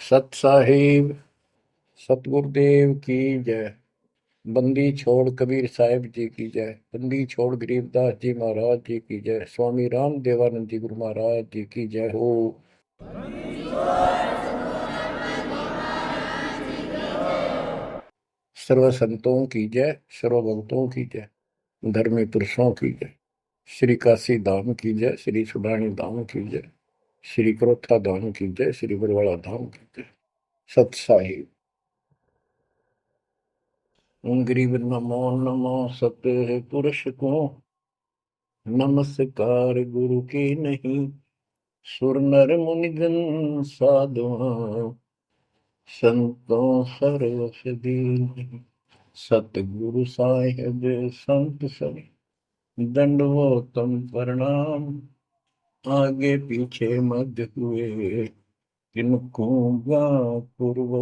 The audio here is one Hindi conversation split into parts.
सत साहिब सतगुरुदेव की जय। बंदी छोड़ कबीर साहिब जी की जय। बंदी छोड़ गरीबदास जी महाराज जी की जय। स्वामी राम देवानंद जी गुरु महाराज जी की जय हो। सर्व संतों की जय, सर्व भक्तों की जय, धर्मी पुरुषों की जय। श्री काशी धाम की जय, श्री सुडानी धाम की जय, श्री क्रोथा धाम की जय, श्री बरवाड़ा धाम की जय। सत साहिब गरीब नमो नमो सत पुरुष को नमस्कार गुरु की नहीं। सुर नर मुनिजन साधुआ संतों सरस दीन। सतगुरु साहिब संत सब दंडवतम प्रणाम। आगे पीछे मध्य हुए किनको पूर्व।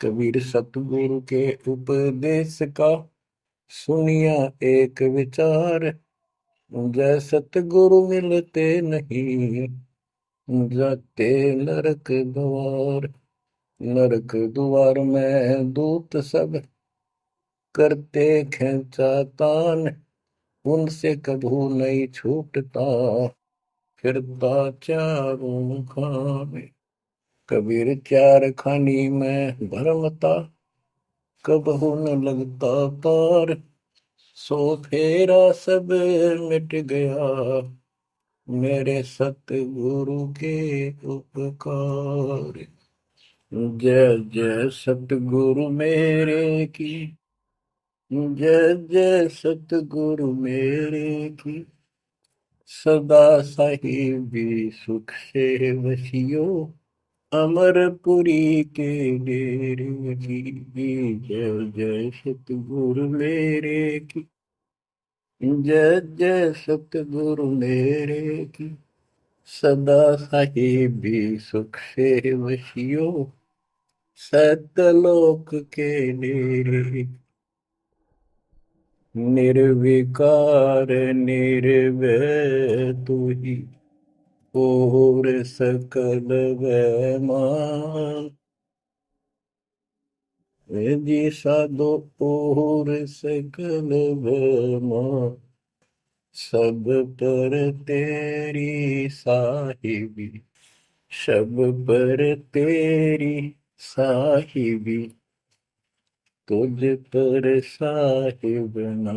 कबीर सतगुरु के उपदेश का सुनिया एक विचार। जय सतगुरु मिलते नहीं जाते नरक द्वार। नरक द्वार में दूत सब करते खेचा तान। उनसे कभू नहीं छूटता फिरता चारों खाने। कबीर चार खानी में भरमता कबहू न लगता तार। सो फेरा सब मिट गया मेरे सतगुरु के उपकार। जय जय सतगुरु मेरे की जय जय सतगुरु मेरे की। सदा साहिबी सुख से वसियो अमरपुरी के डेरे की। जय जय सतगुरु मेरे की जय जय सतगुरु मेरे की। सदा साहिबी सुख से वसियो सतलोक के डेरे। निर्विकार निर्भय तू ही और सकल वैमान। जी साधो और सकल वैमान। सब पर तेरी साहिबी सब पर तेरी साहिबी। तुझ पर साहिब ना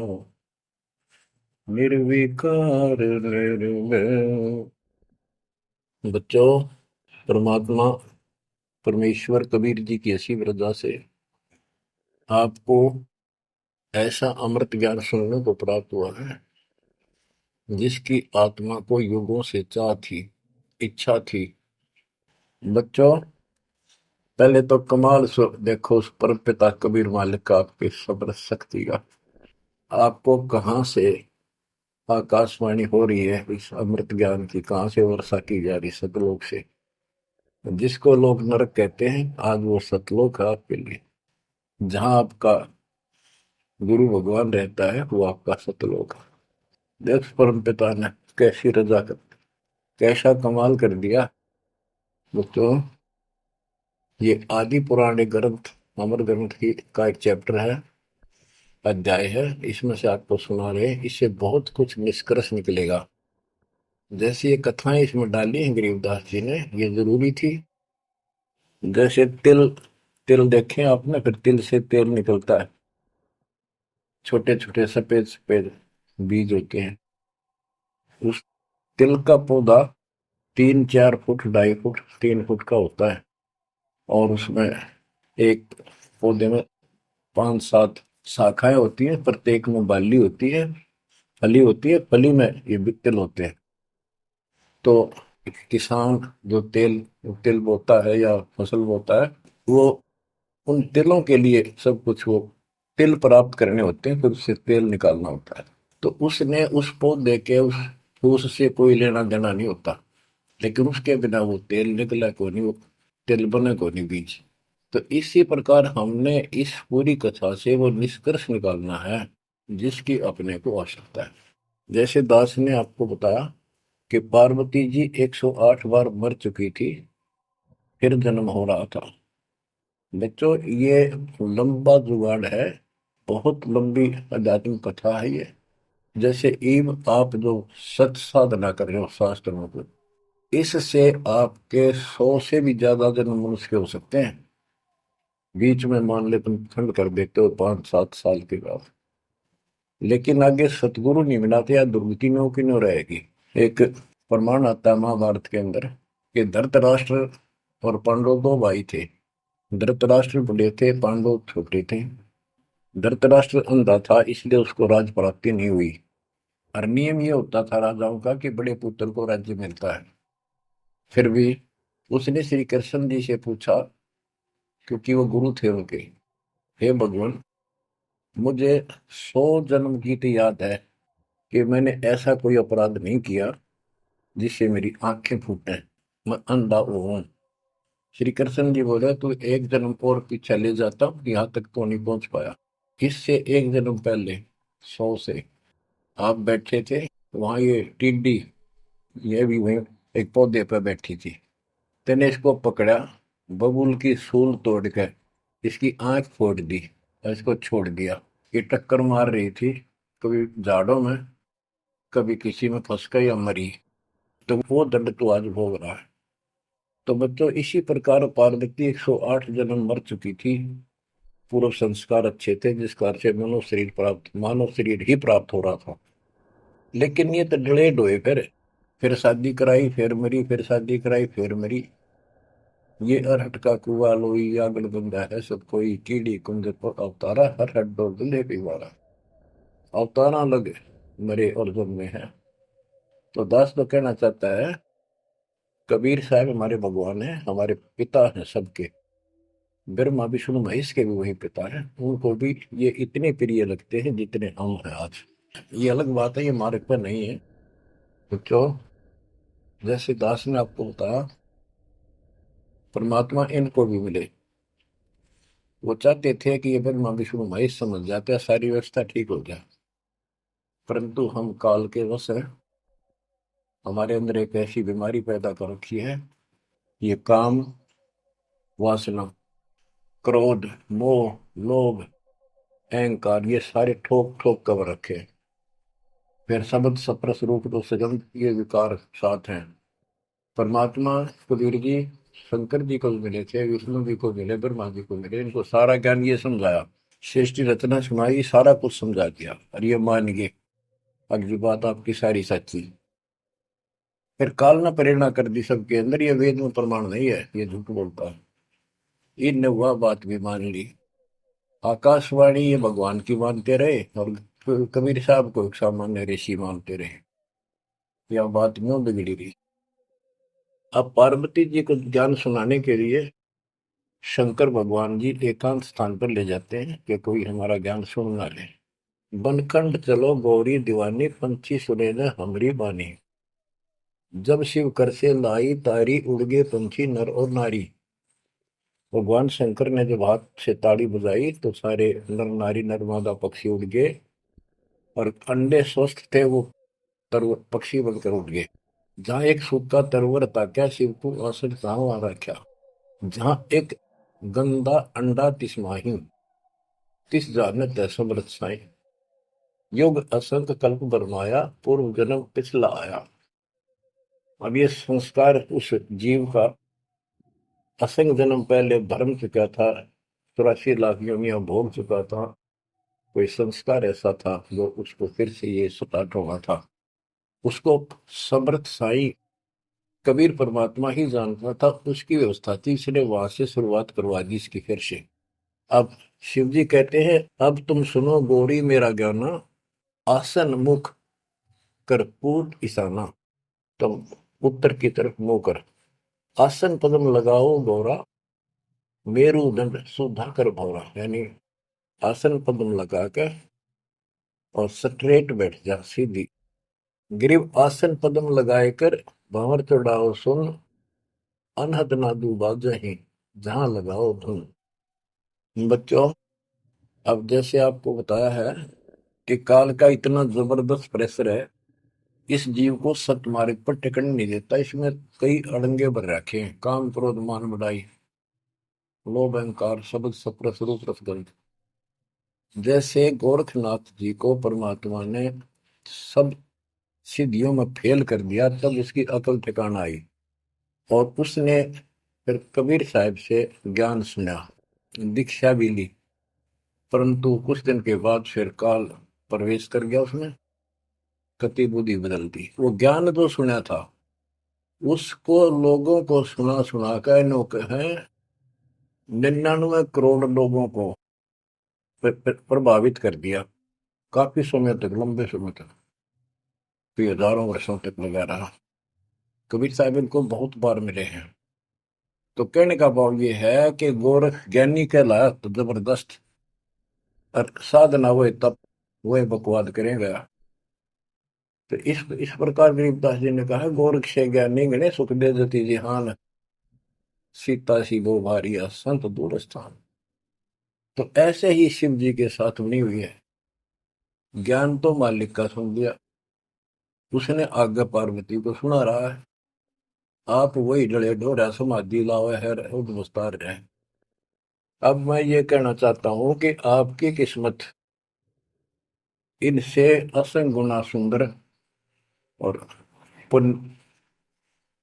निर्विकार निर्भय। बच्चों, परमात्मा परमेश्वर कबीर जी की ऐसी वृद्धा से आपको ऐसा अमृत ज्ञान सुनने को प्राप्त हुआ है जिसकी आत्मा को युगों से चाह थी, इच्छा थी। बच्चों, पहले तो कमाल देखो उस परम पिता कबीर मालिक का आपके सब्र शक्ति का। आपको कहाँ से आकाशवाणी हो रही है इस अमृत ज्ञान की, कहाँ से वर्षा की जा रही सतलोक से। जिसको लोग नरक कहते हैं आज वो सतलोक है आपके लिए। जहां आपका गुरु भगवान रहता है वो आपका सतलोक है। देख परम पिता ने कैसी रजा कर कैसा कमाल कर दिया। बच्चों, ये आदि पुराने ग्रंथ अमर ग्रंथ की का एक चैप्टर है, अध्याय है। इसमें से आपको सुना रहे हैं, इससे बहुत कुछ निष्कर्ष निकलेगा। जैसे ये कथाएं इसमें डाली हैं गरीबदास जी ने, ये जरूरी थी। जैसे तिल तिल देखें आपने, फिर तिल से तेल निकलता है। छोटे छोटे सफेद सफेद बीज होते हैं। उस तिल का पौधा 3-4 फुट 2.5 फुट 3 फुट का होता है। और उसमें एक पौधे में 5-7 शाखाएं होती हैं। प्रत्येक में बाली होती है, फली होती है। फली में ये भी तिल होते हैं। तो किसान जो तेल तिल बोता है या फसल बोता है, वो उन तिलों के लिए सब कुछ वो तिल प्राप्त करने होते हैं, फिर उससे तेल निकालना होता है। तो उसने उस पौधे के उस फूस से कोई लेना देना नहीं होता, लेकिन उसके बिना वो तेल निकला को नहीं, वो तेल बने को नहीं बीज। तो इसी प्रकार हमने इस पूरी कथा से वो निष्कर्ष निकालना है जिसकी अपने को आवश्यकता है। जैसे दास ने आपको बताया कि पार्वती जी 108 बार मर चुकी थी, फिर जन्म हो रहा था। बच्चों ये लंबा जुगाड़ है, बहुत लंबी आध्यात्मिक कथा है ये। जैसे ईव आप जो सत साधना कर रहे हो शास्त्र में, इससे आपके 100 से भी ज्यादा जन्म मनुष्य के हो सकते हैं। बीच में मान ले तुम खंड कर देते हो 5-7 साल के बाद, लेकिन आगे सतगुरु नहीं मिलाते या दुर्गति में की न रहेगी। एक प्रमाण आता है महाभारत के अंदर कि धृतराष्ट्र और पांडव दो भाई थे। धृतराष्ट्र बड़े थे, पांडव छोटे थे। धृतराष्ट्र अंधा था, इसलिए उसको राज प्राप्ति नहीं हुई। और नियम ये होता था राजाओं का कि बड़े पुत्र को राज्य मिलता है। फिर भी उसने श्री कृष्ण जी से पूछा, क्योंकि वो गुरु थे उनके, हे भगवान, मुझे 100 जन्म की तो याद है कि मैंने ऐसा कोई अपराध नहीं किया जिससे मेरी आंखें फूटे, मैं अंधा हूं। श्री कृष्ण जी बोले, तू एक जन्म और पीछे ले जाता, यहाँ तक तो नहीं पहुंच पाया। इससे एक जन्म पहले 100 से आप बैठे थे, वहां ये टिड्डी, ये भी वहीं एक पौधे पर बैठी थी। तेने इसको पकड़ा, बबूल की सूल तोड़ कर इसकी आंख फोड़ दी और इसको छोड़ दिया। ये टक्कर मार रही थी, कभी झाड़ों में, कभी किसी में फंस कर या मरी, तो वो दंड तो आज भोग रहा है। तो बच्चों इसी प्रकार पार्वती 108 जन्म मर चुकी थी। पूर्व संस्कार अच्छे थे, जिस कारण से मानव शरीर ही प्राप्त हो रहा था। लेकिन ये तो डिलेड हुए, फिर शादी कराई, फिर मरी, फिर शादी कराई, फिर मरी। ये अरहट का कुआ लोई आगल बंदा है सब कोई, कीड़ी कुंज पर अवतारा, हर हट डोल दुल्हे पिवारा। अवतारा अलग मरे और जन्मे हैं। तो दास तो कहना चाहता है, कबीर साहब हमारे भगवान है, हमारे पिता हैं सबके। ब्रह्मा विष्णु महेश के भी वही पिता हैं, उनको भी ये इतने प्रिय लगते हैं जितने हम हैं आज। ये अलग बात है, ये मार्ग पर नहीं है। तो क्यों, जैसे दास ने आपको बताया, परमात्मा इनको भी मिले। वो चाहते थे कि ये ब्रह्मा विष्णु महेश समझ जाते, सारी व्यवस्था ठीक हो जाए। परंतु हम काल के वश हैं, हमारे अंदर एक ऐसी बीमारी पैदा कर रखी है, ये काम, वासना, क्रोध, मोह, लोभ, अहंकार, ये सारे ठोक ठोक कर रखे हैं। फिर शब्द सप्रस रूप तो सजन, ये विकार साथ हैं। परमात्मा कबीर जी शंकर जी को मिले थे, विष्णु जी को मिले, ब्रह्मा जी को मिले, इनको सारा ज्ञान ये समझाया, सृष्टि रचना सुनाई, सारा कुछ समझा दिया, और ये मान गए अगली बात आपकी सारी सच्ची। फिर काल ने प्रेरणा कर दी सबके अंदर, ये वेद में प्रमाण नहीं है, ये झूठ बोलता है। इनने वह बात भी मान ली। आकाशवाणी ये भगवान की मानते रहे, और कबीर साहब को एक सामान्य ऋषि मानते रहे। यह बात क्यों बिगड़ी रही। अब पार्वती जी को ज्ञान सुनाने के लिए शंकर भगवान जी एकांत स्थान पर ले जाते हैं कि कोई हमारा ज्ञान सुन ना ले। बनखंड चलो गौरी दीवानी, पंछी सुने न हमरी बानी। जब शिव कर से लाई तारी, उड़ गए पंछी नर और नारी। भगवान शंकर ने जब हाथ से ताड़ी बजाई तो सारे नर नारी नर मादा पक्षी उड़ गए, और अंडे स्वस्थ थे वो तरवर पक्षी बनकर उड़ गए। जहां एक सूखा तरवर था, क्या शिव को असर वहां रखा। जहां एक गंदा अंडा तिसमाही, तिस जानत है समृत साई। युग असंख्य कल्प बरमाया, पूर्व जन्म पिछला आया। अब ये संस्कार उस जीव का असंख्य जन्म पहले भरम चुका था, 84 लाख योनियां भोग चुका था। कोई संस्कार ऐसा था जो उसको फिर से ये स्टार्ट हुआ था। उसको समर्थ साई कबीर परमात्मा ही जानता था, उसकी व्यवस्था थी, इसने वहां से शुरुआत करवा दी इसकी फिर से। अब शिव जी कहते हैं, अब तुम सुनो गौरी मेरा ज्ञाना, आसन मुख कर पूर्व ईशाना। तुम उत्तर की तरफ मुंह कर, आसन पदम लगाओ गौरा, मेरुदंड सुधा कर भौरा। यानी आसन पदम लगा कर और स्ट्रेट बैठ जा सीधी। ग्रीव आसन पदम लगाए कर, भंवर चढ़ाओ सुन, अनहद नादू बाजही, जहां लगाओ धुन। बच्चों अब जैसे आपको बताया है कि काल का इतना जबरदस्त प्रेशर है, इस जीव को सत्य मार्ग पर टिकने नहीं देता। इसमें कई अड़ंगे भर रखे हैं, काम क्रोध मान बढ़ाई, लोभ अहंकार शब्द सप्रस रूप रसगंध। जैसे गोरखनाथ जी को परमात्मा ने सब सिद्धियों में फेल कर दिया, तब उसकी अकल ठिकाना आई और उसने फिर कबीर साहब से ज्ञान सुना, दीक्षा भी ली। परंतु कुछ दिन के बाद फिर काल प्रवेश कर गया उसमें, गति बुद्धि बदल दी। वो ज्ञान जो सुना था उसको लोगों को सुना सुना कर है 99 करोड़ लोगों को प्रभावित कर दिया। काफी समय तक, लंबे समय तक, फिर हजारों वर्षों तक लगा रहा। कबीर साहब इनको बहुत बार मिले हैं। तो कहने का भाव ये है कि गोरख ज्ञानी कहलाया तो जबरदस्त, और साधना हुए तब वह बकवाद करेगा। तो इस प्रकार गरीबदास जी ने कहा, गोरख से ज्ञानी गणे सुख दे जति जिहान, सीता सी वो भारिया संत दूर स्थान। तो ऐसे ही शिव जी के साथ बनी हुई है। ज्ञान तो मालिक का सुन लिया, उसने आगे पार्वती को सुना रहा है। आप वही डले डोरा समाधि लाओ है उद्वस्तार रहे। अब मैं ये कहना चाहता हूं कि आपकी किस्मत इनसे असंग गुना सुंदर और पुण्य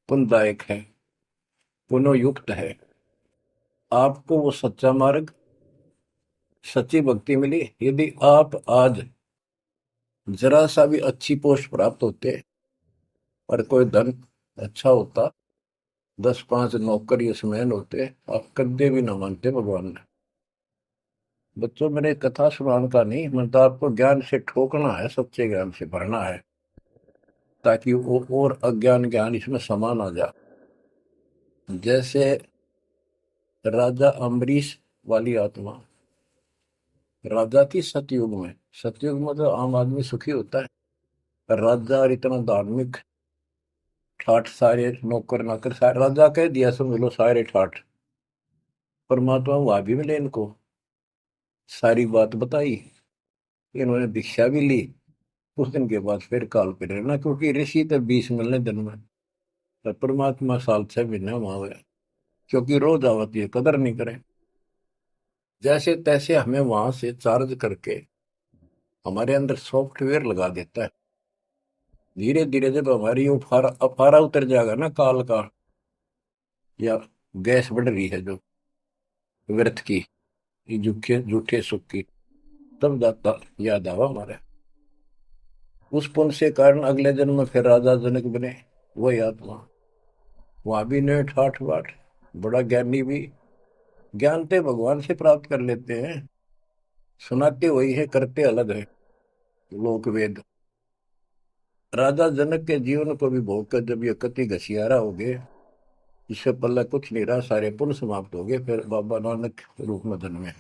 पुण्यदायक है, पुनोयुक्त है। आपको वो सच्चा मार्ग, सच्ची भक्ति मिली। यदि आप आज जरा सा भी अच्छी पोस्ट प्राप्त होते और कोई धन अच्छा होता, 10-5 नौकर यशमैन होते, आप कदे भी न मानते भगवान ने। बच्चों, मेरे कथा सुनाने का नहीं, मैं तो आपको ज्ञान से ठोकना है, सच्चे ज्ञान से भरना है, ताकि वो और अज्ञान ज्ञान इसमें समा ना जाए। जैसे राजा अम्बरीश वाली आत्मा राजा की सतयुग में, सतयुग में तो आम आदमी सुखी होता है। राजा और इतना धार्मिक, ठाठ सारे नौकर नाकर सारे, राजा कह दिया समझ लो सारे ठाठ। परमात्मा वहां भी मिले इनको, सारी बात बताई, इन्होंने दीक्षा भी ली। कुछ दिन के बाद फिर काल पे रहना, क्योंकि ऋषि तो 20 मिलने दिन में, पर परमात्मा साल 6 महीने वहां गया, क्योंकि रोज आवती है, कदर नहीं करे। जैसे तैसे हमें वहां से चार्ज करके हमारे अंदर सॉफ्टवेयर लगा देता है। धीरे धीरे जब हमारी अफारा उतर जाएगा ना काल का, या गैस बढ़ रही है जो व्यर्थ की, झूठे झूठे सुख की, तब जाता याद आवा हमारे। उस पुण्य से कारण अगले जन्म में फिर राजा जनक बने, वही आत्मा। वहां भी ने ठाठ बाट, बड़ा ज्ञानी भी, ज्ञानते भगवान से प्राप्त कर लेते हैं, सुनाते वही है, करते अलग है। लोक वेद। राजा जनक के जीवन को भी भोग कर जब ये कति घसियारा हो गए, इससे पल्ला कुछ नहीं रहा, सारे पुण्य समाप्त हो गए, फिर बाबा नानक रूप में जन्मे।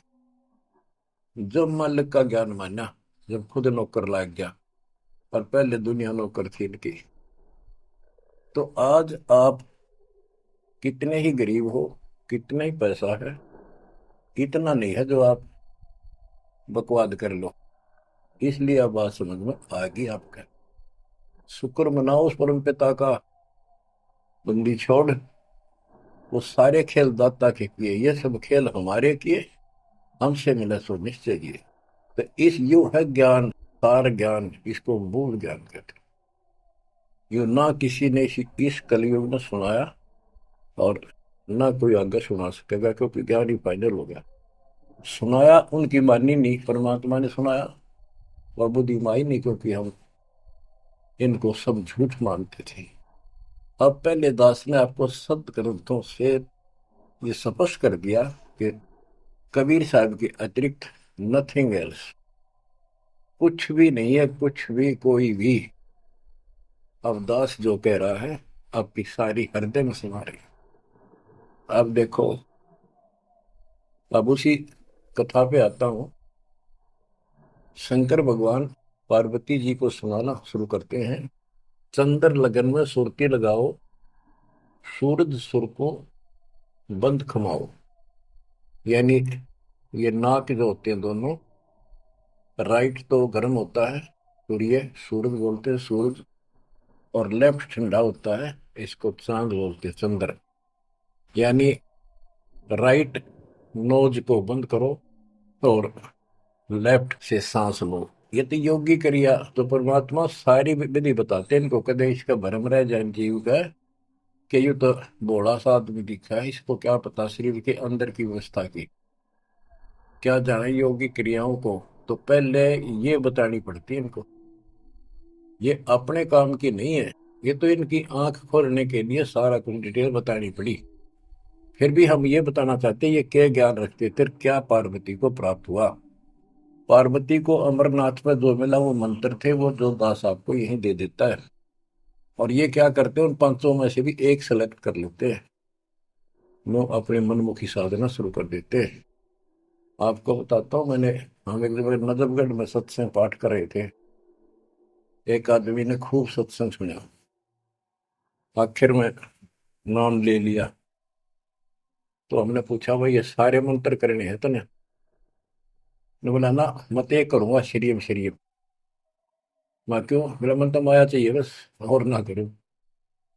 जब मालिक का ज्ञान माना, जब खुद नौकर लाग गया, और पहले दुनिया नौकर थी इनकी। तो आज आप कितने ही गरीब हो, कितना ही पैसा है, इतना नहीं है जो आप बकवाद कर लो। इसलिए अब बात समझ में आ गई आपका। शुक्र मनाओ उस परम पिता का, बंदी छोड़। वो सारे खेल दाता के किए, ये सब खेल हमारे किए, हमसे मिला सो निश्चय किए। तो इस यू है ज्ञान, सार ज्ञान, इसको मूल ज्ञान कहते हैं। यू ना किसी ने इस कलयुग में सुनाया, और ना कोई आगे सुना सकेगा, क्योंकि ज्ञान ही फाइनल हो गया। सुनाया उनकी मानी नहीं, परमात्मा ने सुनाया, और बुद्धि माई नहीं, क्योंकि हम इनको सब झूठ मानते थे। अब पहले दास ने आपको सद ग्रंथों से ये स्पष्ट कर दिया कि कबीर साहब के अतिरिक्त नथिंग एल्स, कुछ भी नहीं है, कुछ भी कोई भी। अब दास जो कह रहा है आपकी सारी हृदय में समा रही। अब देखो, अब उसी कथा पे आता हूं। शंकर भगवान पार्वती जी को सुनाना शुरू करते हैं। चंद्र लगन में सुरती लगाओ, सूरज सुर को बंद खमाओ। यानी ये नाक जो होते हैं दोनों, राइट तो गर्म होता है, सूर्य, सूरज बोलते हैं सूरज, और लेफ्ट ठंडा होता है। इसको चांद बोलते हैं, चंद्र। यानी राइट नोज को बंद करो और लेफ्ट से सांस लो। ये तो योगी क्रिया। तो परमात्मा सारी विधि बताते हैं इनको, कदे इसका भरम रह जाए जीव का कि यू तो भोला सा आदमी दिखा है, इसको क्या पता शरीर के अंदर की व्यवस्था की, क्या जाने योगी क्रियाओं को। तो पहले ये बतानी पड़ती है इनको, ये अपने काम की नहीं है। ये तो इनकी आंख खोलने के लिए सारा कुछ डिटेल बतानी पड़ी। फिर भी हम ये बताना चाहते हैं ये क्या ज्ञान रखते थे, क्या पार्वती को प्राप्त हुआ। पार्वती को अमरनाथ में जो मिला वो मंत्र थे, वो जो दास आपको यही दे देता है। और ये क्या करते हैं, उन पांचों में से भी एक सेलेक्ट कर लेते हैं, वो अपने मनमुखी साधना शुरू कर देते हैं। आपको बताता हूँ, हम एक जगह नजफगढ़ में सत्संग पाठ कर रहे थे। एक आदमी ने खूब सत्संग सुना, आखिर में नाम ले लिया। तो हमने पूछा भाई ये सारे मंत्र करने हैं तने? ने बोला ना, मत एक करूंगा श्रीम श्रीम। मैं क्यों? मेरा मन तो माया चाहिए बस, और ना करूं।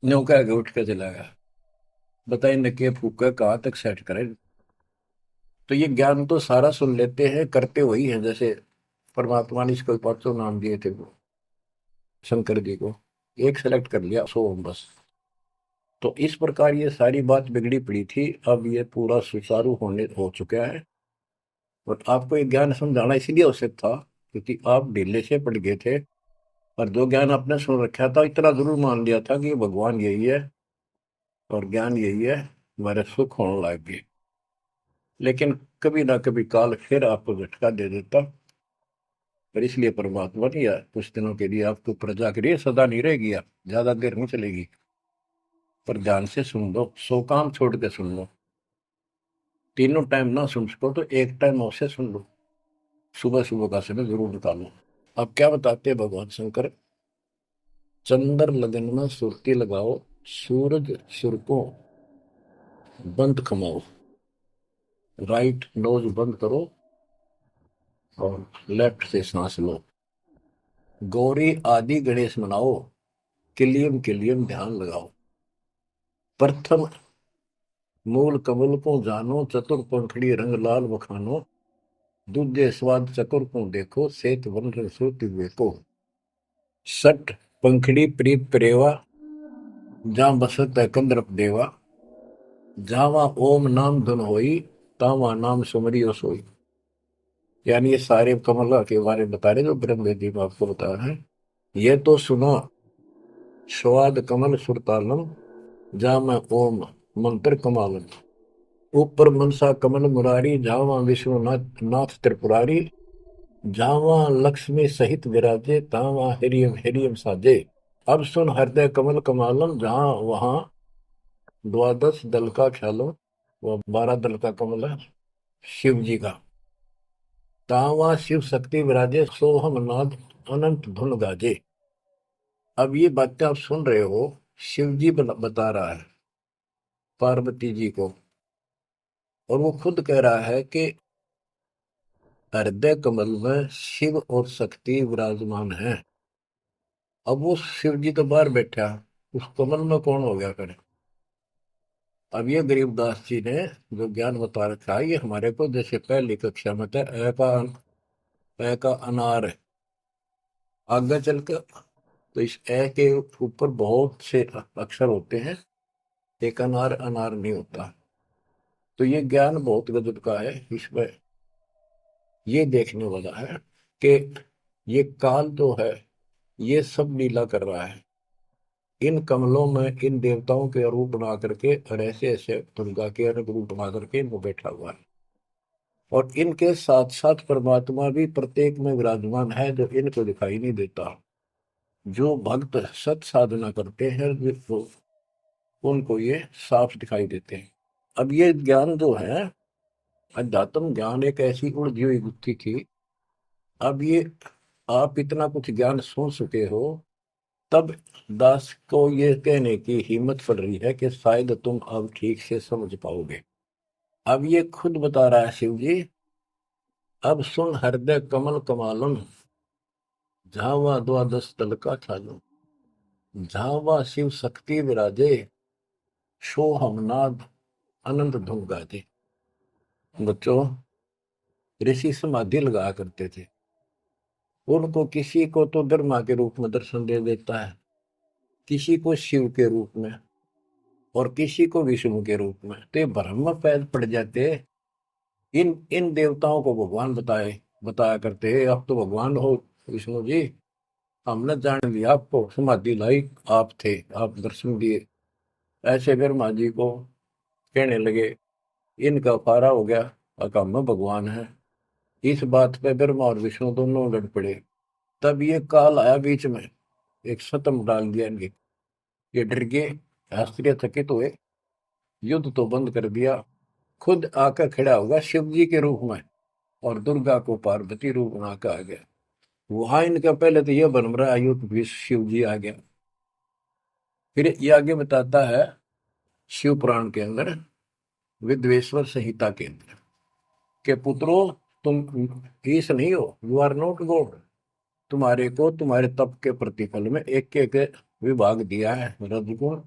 न्यू कह के उठ के चला गया। बताइए न के फूका कहाँ तक सेट करे। तो ये ज्ञान तो सारा सुन लेते हैं, करते वही है। जैसे परमात्मा ने इसको पांचों नाम दिए थे वो शंकर जी को, एक सेलेक्ट कर लिया सो बस। तो इस प्रकार ये सारी बात बिगड़ी पड़ी थी, अब ये पूरा सुचारू होने हो चुका है। और आपको ये ज्ञान समझाना इसलिए आवश्यक था क्योंकि आप ढीले से पड़ गए थे। और जो ज्ञान आपने सुन रखा था, इतना जरूर मान लिया था कि भगवान यही है और ज्ञान यही है, हमारे सुख होने लग गए। लेकिन कभी ना कभी काल फिर आपको झटका दे देता। पर इसलिए परमात्मा ने यार कुछ दिनों के लिए आपको प्रजा के लिए सदा नहीं रहेगी, आप ज्यादा देर नहीं चलेगी। पर ध्यान से सुन लो, सो काम छोड़ के सुन लो। तीनों टाइम ना सुन सको तो एक टाइम अवश्य सुन लो, सुबह सुबह का समय जरूर निकालो। अब क्या बताते हैं भगवान शंकर? चंद्र लगन में सुर्ती लगाओ, सूरज सुर को बंद कमाओ, राइट नोज बंद करो और लेफ्ट से सांस लो। गौरी आदि गणेश मनाओ, किलियम किलियम ध्यान लगाओ। प्रथम मूल कमल को जानो, चतुर पंखड़ी रंग लाल बखानो। दूजे स्वाद चतुर को देखो, सेत वन रसो को। सट पंखड़ी प्रीत प्रेवा, जहाँ बसत है कंद्रप देवा। जावा ओम नाम धुन होई, तावा नाम सुमरियो सोई। यानी ये सारे कमल के बारे में बता रहे जो ब्रह्म वेदी में आपको बता रहे हैं। ये तो सुनो, स्वाद कमल सुरतालम, जा मैं ओम मंत्र कमालम। ऊपर मनसा कमल मुरारी, जावा विष्णुनाथ नाथ त्रिपुरारी। जावा लक्ष्मी सहित विराजे, तावा हिरियम हिरियम साजे। अब सुन हृदय कमल कमालम, जहां वहां द्वादश दल का ख्यालो, वो 12 दल का कमल है शिव जी का। तावा शिव शक्ति विराजे, सोहम नाद अनंत धुन गाजे। अब ये बातें आप सुन रहे हो, शिव जी बता रहा है पार्वती जी को। और वो खुद कह रहा है कि हृदय कमल में शिव और शक्ति विराजमान है। अब वो शिव जी तो बाहर बैठा, उस कमल में कौन हो गया करे? अब ये गरीबदास जी ने जो ज्ञान बता रखा है, ये हमारे को जैसे पहली कक्षा में था, ए का अनार है। आगे चल कर तो इस ए के ऊपर बहुत से अक्षर होते हैं, एक अनार अनार नहीं होता। तो ये ज्ञान बहुत गजब का है। इसमें ये देखने वाला है कि ये काल जो है ये सब लीला कर रहा है। इन कमलों में इन देवताओं के रूप बना करके और ऐसे ऐसे दुर्गा के अलग रूप बना करके इनको बैठा हुआ है। और इनके साथ साथ परमात्मा भी प्रत्येक में विराजमान है, जो इनको दिखाई नहीं देता। जो भक्त सत साधना करते हैं वो उनको ये साफ दिखाई देते हैं। अब ये ज्ञान जो है, अध्यात्म ज्ञान एक ऐसी उलझी हुई गुत्थी थी। अब ये आप इतना कुछ ज्ञान सुन चुके हो, तब दास को ये कहने की हिम्मत पड़ रही है कि शायद तुम अब ठीक से समझ पाओगे। अब ये खुद बता रहा है शिव जी, अब सुन हृदय कमल कमालम, झावा द्वादश दल का छालम। झावा शिव शक्ति विराजे, शो हमनाद अनंत धुन गाजे। बच्चों, ऋषि समाधि लगाया करते थे। उनको किसी को तो ब्रह्मा के रूप में दर्शन दे देता है, किसी को शिव के रूप में, और किसी को विष्णु के रूप में। तो ये भ्रम में पैद पड़ जाते। इन इन देवताओं को भगवान बताया करते हैं, आप तो भगवान हो विष्णु जी, हमने जान लिया आपको, समाधि लाई आप थे, आप दर्शन दिए। ऐसे ब्रह्मा जी को कहने लगे, इनका पारा हो गया, अकम में भगवान है। इस बात पे ब्रह्मा और विष्णु दोनों लड़ पड़े। तब ये काल आया बीच में, एक शतम डाल दिया इनके। ये डर गए, आश्चर्यचकित हुए, युद्ध तो बंद कर दिया, खुद आकर खड़ा होगा शिव जी के रूप में, और दुर्गा को पार्वती रूप में आकर आ गया। वहां इनका पहले तो यह बन रहा युद्ध भी शिव जी आ गया। फिर ये आगे बताता है शिव पुराण के अंदर, विद्वेश्वर संहिता के अंदर, के पुत्रों, तुम ईश नहीं हो, यू आर नॉट गॉड। तुम्हारे को तुम्हारे तप के प्रतिफल में एक एक विभाग दिया है, रजगुण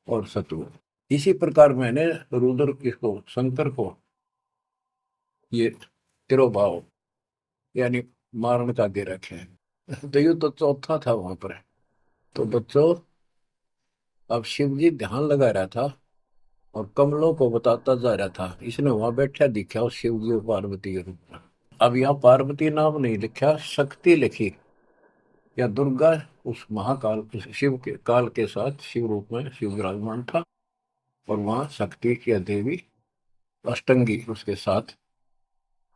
और सत्वगुण। इसी प्रकार मैंने रुद्र इसको, शंकर को, ये तिरोभाव यानी मारण का दे रखे हैं। तो ये तो चौथा था वहां पर। तो बच्चों, अब शिव जी ध्यान लगा रहा था और कमलों को बताता जा रहा था। इसने वहां बैठा दिखा उस शिव जी और पार्वती के रूप में। अब यहाँ पार्वती नाम नहीं लिखा, शक्ति लिखी, या दुर्गा उस महाकाल शिव के काल के साथ शिव रूप में शिव विराजमान था, और वहां शक्ति की देवी अष्टंगी उसके साथ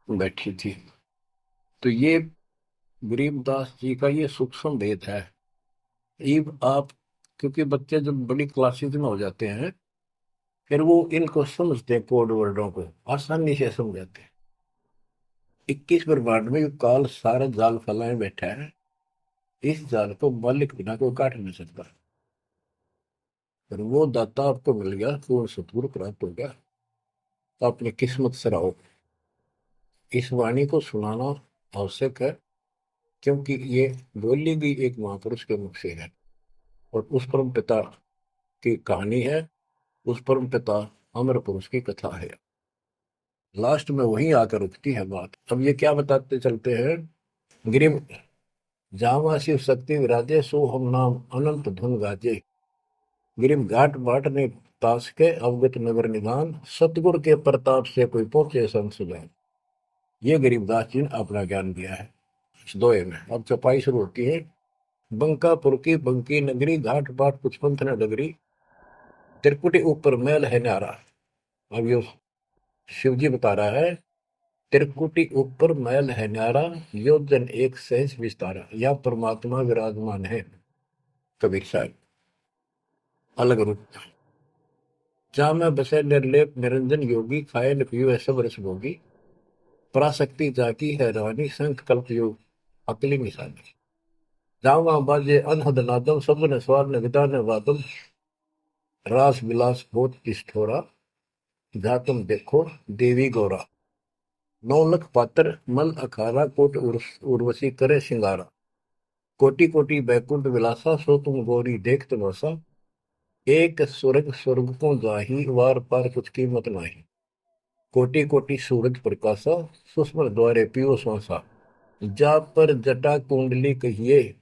बैठी थी। तो ये गरीबदास जी का ये सूक्ष्म भेद है। इब आप, क्योंकि बच्चे जब बड़ी क्लासेस में हो जाते हैं, फिर वो इनको समझते हैं, कोड वर्डों को आसानी से समझाते हैं। 21 ब्रह्मांड में काल सारा जाल फैलाए बैठा है, इस जाल को मालिक बिना कोई काट नहीं सकता। फिर वो दाता आपको मिल गया, पूर्ण सतगुरु प्राप्त हो गया, तो अपनी किस्मत से रहो। इस वाणी को सुनाना आवश्यक है, क्योंकि ये बोली गई एक महापुरुष के मुख से है, और उस परम पिता की कहानी है, उस परम पिता अमर पुरुष की कथा है। लास्ट में वहीं आकर रुकती है बात। अब ये क्या बताते चलते हैं, गिरिम जावा शिव शक्ति विराजे, सो हम नाम अनंत धुन गाजे। गिरिम घाट बाट ने तास के, अवगत नगर निधान, सतगुर के प्रताप से कोई पहुंचे संसुजान। ये गरीबदास जी ने अपना ज्ञान दिया है इस दोहे में। अब चौपाई शुरू होती है, बंकापुर की बंकी नगरी, घाट बाट कुछ पंथ न डगरी, त्रिकुटी ऊपर महल है न्यारा। अब ये शिव जी बता रहा है, त्रिकुटी ऊपर महल है न्यारा, योजन एक सहज विस्तारा। या परमात्मा विराजमान है, कबीर साहब अलग रूप। जा में बसे निर्लेप निरंजन योगी, खाए न पियो सब रस भोगी, पराशक्ति जाकी है रानी, संख कल्प योग अकली निशानी। जावा बाजे अनहद नादम, सब ने स्वार ने विदा ने वादम, रास विलास बहुत किष्ठोरा, जा तुम देखो देवी गौरा। नौलख पात्र मल अखारा, कोट उर्वशी करे सिंगारा, कोटि कोटि बैकुंठ विलासा, सो तुम गौरी देख तमाशा, एक स्वर्ग स्वर्ग को जाही, वार पार कुछ कीमत नाही, कोटि कोटि सूरज प्रकाशा, सुषमन द्वारे पियो श्वासा, जा पर जटा कुंडली कहिए,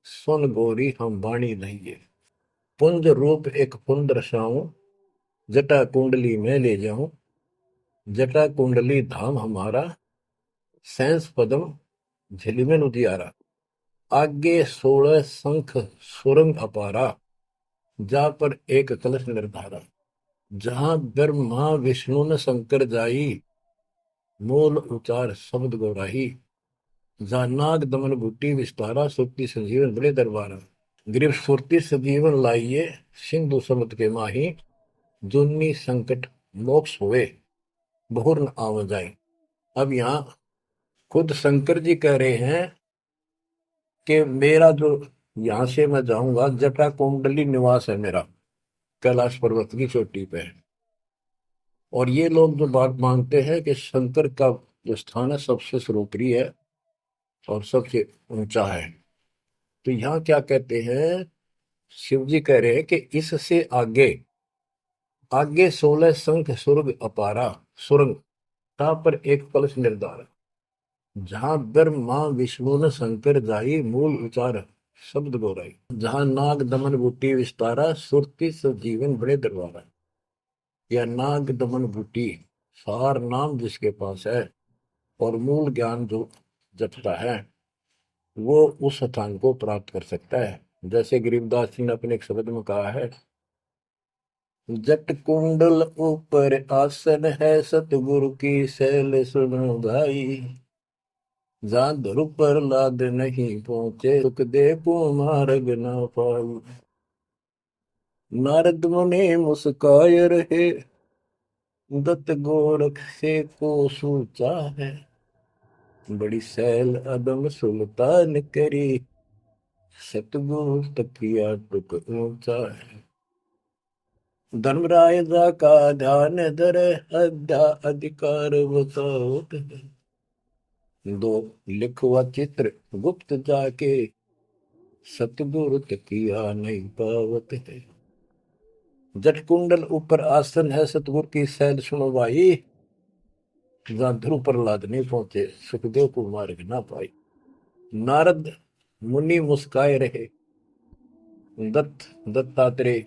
सुन गौरी हम वाणी नहीं। पुंज रूप एक पुंज रसाऊं, जटा कुंडली में ले जाऊं, जटा कुंडली धाम हमारा, सैंस पदम झिलमिल उजियारा, आगे 16 शंख सुरंग अपारा, जा पर एक कलश निर्धारा। जहां ब्रह्मा विष्णु न शंकर जाई, मूल उचार शब्द गौराही, जहाँ नाग दमन बूटी विस्तारा, सुक्ति संजीवन बड़े दरबारा। ग्रीव सुरति सजीवन लाइए, सिंधु समुद्र के माही, जुन्नी संकट मोक्ष हुए, बहुर न आव जाए। अब यहाँ खुद शंकर जी कह रहे हैं कि मेरा जो यहां से मैं जाऊंगा, जटा कुंडली निवास है मेरा, कैलाश पर्वत की चोटी पे है। और ये लोग जो बात मानते हैं कि शंकर का जो स्थान है सबसे सर्वोपरि है और सबसे ऊंचा है, तो यहाँ क्या कहते हैं शिव जी कह रहे हैं कि इससे आगे आगे 16 संख सुरग अपारा सुरंग ता पर एक कलश निर्धार जहां ब्रह्मा विष्णु न शंकर जाई मूल उचार शब्द गोराई जहां नाग दमन बूटी विस्तारा सुरति जीवन बड़े दरबारा। या नाग दमन बूटी सार नाम जिसके पास है और मूल ज्ञान जो जपता है वो उस स्थान को प्राप्त कर सकता है। जैसे गरीबदास जी ने अपने एक शब्द में कहा है, जट कुंडल ऊपर आसन है सतगुरु की सैल सुनो भाई जहाँ ध्रुव पर लाद नहीं पहुंचे सुख दे को मार्ग ना पाई। नारद मुनि मुस्काय रहे दत्त गोरख से को सूचा है बड़ी सैल अदम सुल्तान करी सतगुरु तकिया टुक ऊंचा है। धर्मराय जा का ध्यान धरे अध्या अधिकार बताओ दो लिखवा चित्र गुप्त जाके सतगुरु तकिया नहीं पावत है। जट कुंडल ऊपर आसन है सतगुरु की सैल सुनो भाई जहां ध्रुव प्रहलाद नहीं पहुंचे सुखदेव को मार्ग ना पाई। नारद मुनि मुस्काए रहे दत्तात्रेय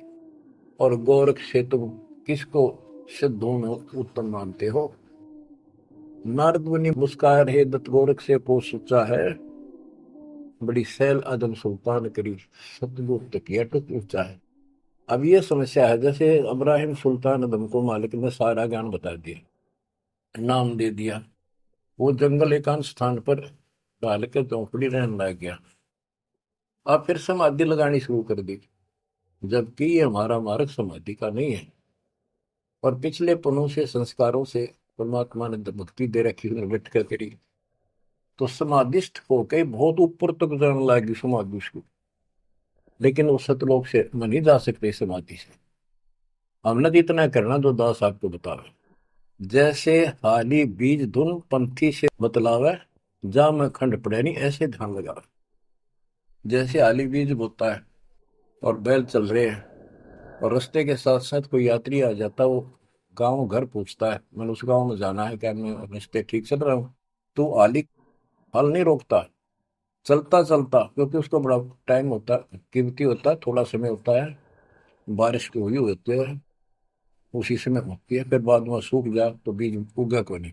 और गोरख से तुम किसको सिद्धों में उत्तम मानते हो। नारद मुनि मुस्काए रहे दत्त गोरख से को सोचा है बड़ी सैल आदम सुल्तान करी सतगुरु तकिया टुक ऊंचा है। अब ये समस्या है, जैसे इब्राहिम सुल्तान आदम को मालिक ने सारा ज्ञान बता दिया नाम दे दिया, वो जंगल एकांत स्थान पर डाल के झोंपड़ी रहने लग गया। अब फिर समाधि लगानी शुरू कर दी, जबकि ये हमारा मार्ग समाधि का नहीं है और पिछले पनों से संस्कारों से परमात्मा ने भक्ति दे रखी बैठ कर करी तो समाधिस्थ होके बहुत ऊपर तक जाने लगी समाधि उसको, लेकिन वो सतलोक से मन नहीं जा सकते समाधि से। हमने तो इतना करना जो दास आपको बतावे, जैसे हाली बीज धुन पंथी से बतलावे जा में खंड पड़े नहीं ऐसे ध्यान लगा। जैसे हाली बीज बोता है और बैल चल रहे हैं और रास्ते के साथ साथ कोई यात्री आ जाता, वो गांव घर पूछता है मैंने उस गांव में जाना है, क्या मैं रास्ते ठीक चल रहा हूँ, तो हाली हल नहीं रोकता, चलता चलता, क्योंकि उसको बड़ा टाइम होता है, कीमती होता है, थोड़ा समय होता है, बारिश की हुई होती है उसी समय होती है, फिर बाद में सूख जाए तो बीज उगा को नहीं,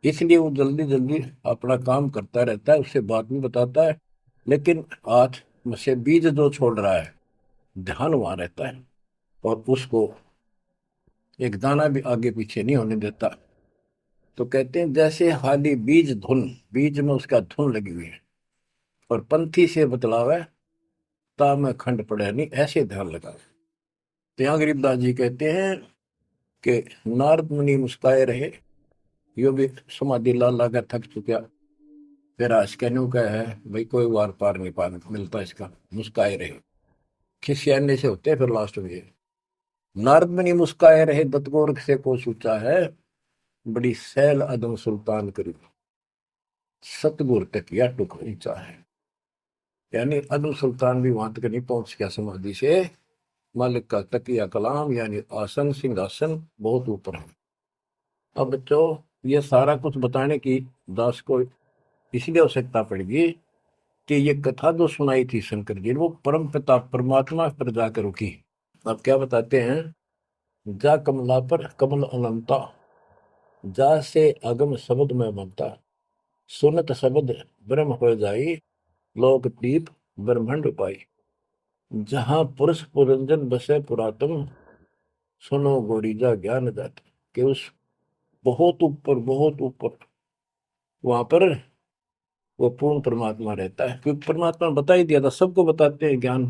इसलिए वो जल्दी जल्दी अपना काम करता रहता है, उससे बात भी बताता है, लेकिन हाथ में से बीज जो छोड़ रहा है ध्यान वहां रहता है और उसको एक दाना भी आगे पीछे नहीं होने देता। तो कहते हैं जैसे हाली बीज धुन, बीज में उसका धुन लगी हुई है और पंथी से बतलावे ता में खंड पड़े नहीं ऐसे ध्यान लगा। तो यहाँ गरीबदास जी कहते हैं कि नारद मुनि मुस्काए रहे, यो भी समाधि ला ला कर थक चुका, फिर आज कहने का है भाई कोई वार पार नहीं पा मिलता इसका, मुस्काए रहे खिसियाने से होते फिर लास्ट में। नारद मुनि मुस्काए रहे दत्तगोरख से को सोचा है बड़ी सैल अदम सुल्तान करी सतगुरु तकिया टुक ऊंचा है। यानी अदम सुल्तान भी वहां तक नहीं पहुंच गया समाधि से, मालिक का तकिया कलाम यानी आसन सिंहासन बहुत ऊपर है। अब बच्चों ये सारा कुछ बताने की दास को इसलिए आवश्यकता पड़ेगी कि ये कथा जो सुनाई थी शंकर जी ने वो परम पिता परमात्मा पर जाकर रुकी। अब क्या बताते हैं, जा कमला पर कमल अनंता जा से अगम शब्द में ममता सुनत शब्द ब्रह्म हो जाई लोक दीप ब्रह्मंड पाई जहां पुरुष पुरंजन बसे पुरातन सुनो गोरीजा ज्ञान जात कि उस बहुत ऊपर वहां पर वो पूर्ण परमात्मा रहता है, क्योंकि परमात्मा बता ही दिया था, सबको बताते हैं ज्ञान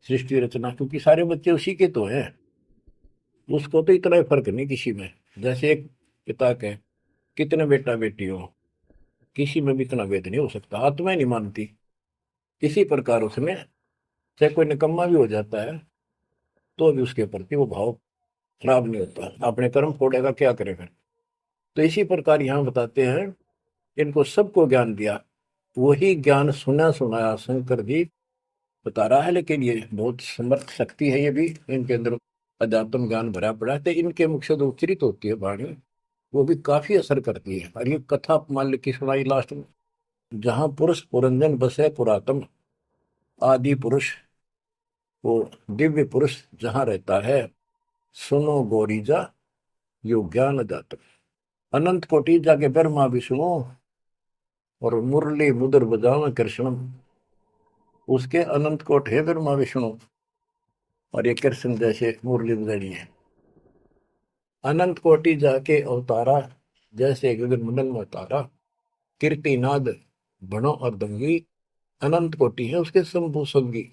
सृष्टि रचना, क्योंकि सारे बच्चे उसी के तो हैं, उसको तो इतना ही फर्क नहीं किसी में। जैसे एक पिता के कितने बेटा बेटी हो किसी में भी इतना भेद नहीं हो सकता, आत्मा नहीं मानती, इसी प्रकार उसमें चाहे कोई निकम्मा भी हो जाता है तो भी उसके प्रति वो भाव खराब नहीं होता, अपने कर्म फोड़ेगा क्या करे फिर। तो इसी प्रकार यहाँ बताते हैं इनको सबको ज्ञान दिया, वही ज्ञान सुना सुनाया शंकर जी बता रहा है, लेकिन ये बहुत समर्थ शक्ति है, ये भी इनके अंदर अध्यात्म ज्ञान भरा पड़ा है। तो इनके मुख से जो उच्चरित होती है वाणी, वो भी काफी असर करती है। और ये कथा मान ली की सुनाई लास्ट में, जहां पुरुष पुरंजन बसे पुरातन, आदि पुरुष, वो दिव्य पुरुष जहां रहता है, सुनो गोरीजा, यो ज्ञान दाता। अनंत कोटि जाके ब्रह्मा विष्णु और मुरली मुद्र बजाओ कृष्ण, उसके अनंत कोट है ब्रह्मा विष्णु, और ये कृष्ण जैसे मुरली बजानी है। अनंत कोटि जाके अवतारा, जैसे गगन मंडल में अवतारा, कीर्तिनाद बनो और दंगी, अनंत कोटि है उसके शंभु संगी।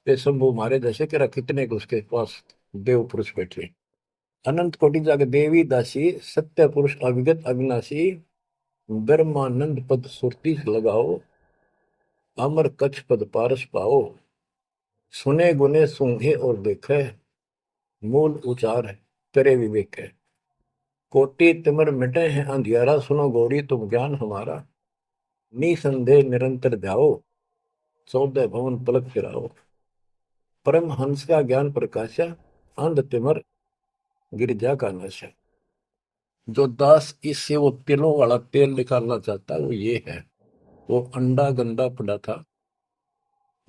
ये शंभु मारे जैसे कि कितने को उसके पास देव पुरुष बैठे। अनंत कोटि जाके देवी दासी, सत्य पुरुष अविगत अविनाशी, ब्रह्मानंद पद सुरती लगाओ, अमर कच्छ पद पारस पाओ, सुने गुने सूंघे और देखे, मूल उचार करे विवेक है। कोटि तिमर मिटे हैं अंधियारा, सुनो गौरी तुम ज्ञान हमारा, निसंदेह निरंतर ध्याओ, 14 भवन पलक फिराओ। परम हंस का ज्ञान प्रकाशा, अंध तिमर गिरजा का नशा। जो दास इससे वो तिलों वाला तेल निकालना चाहता है वो ये है। वो अंडा गंदा पड़ा था,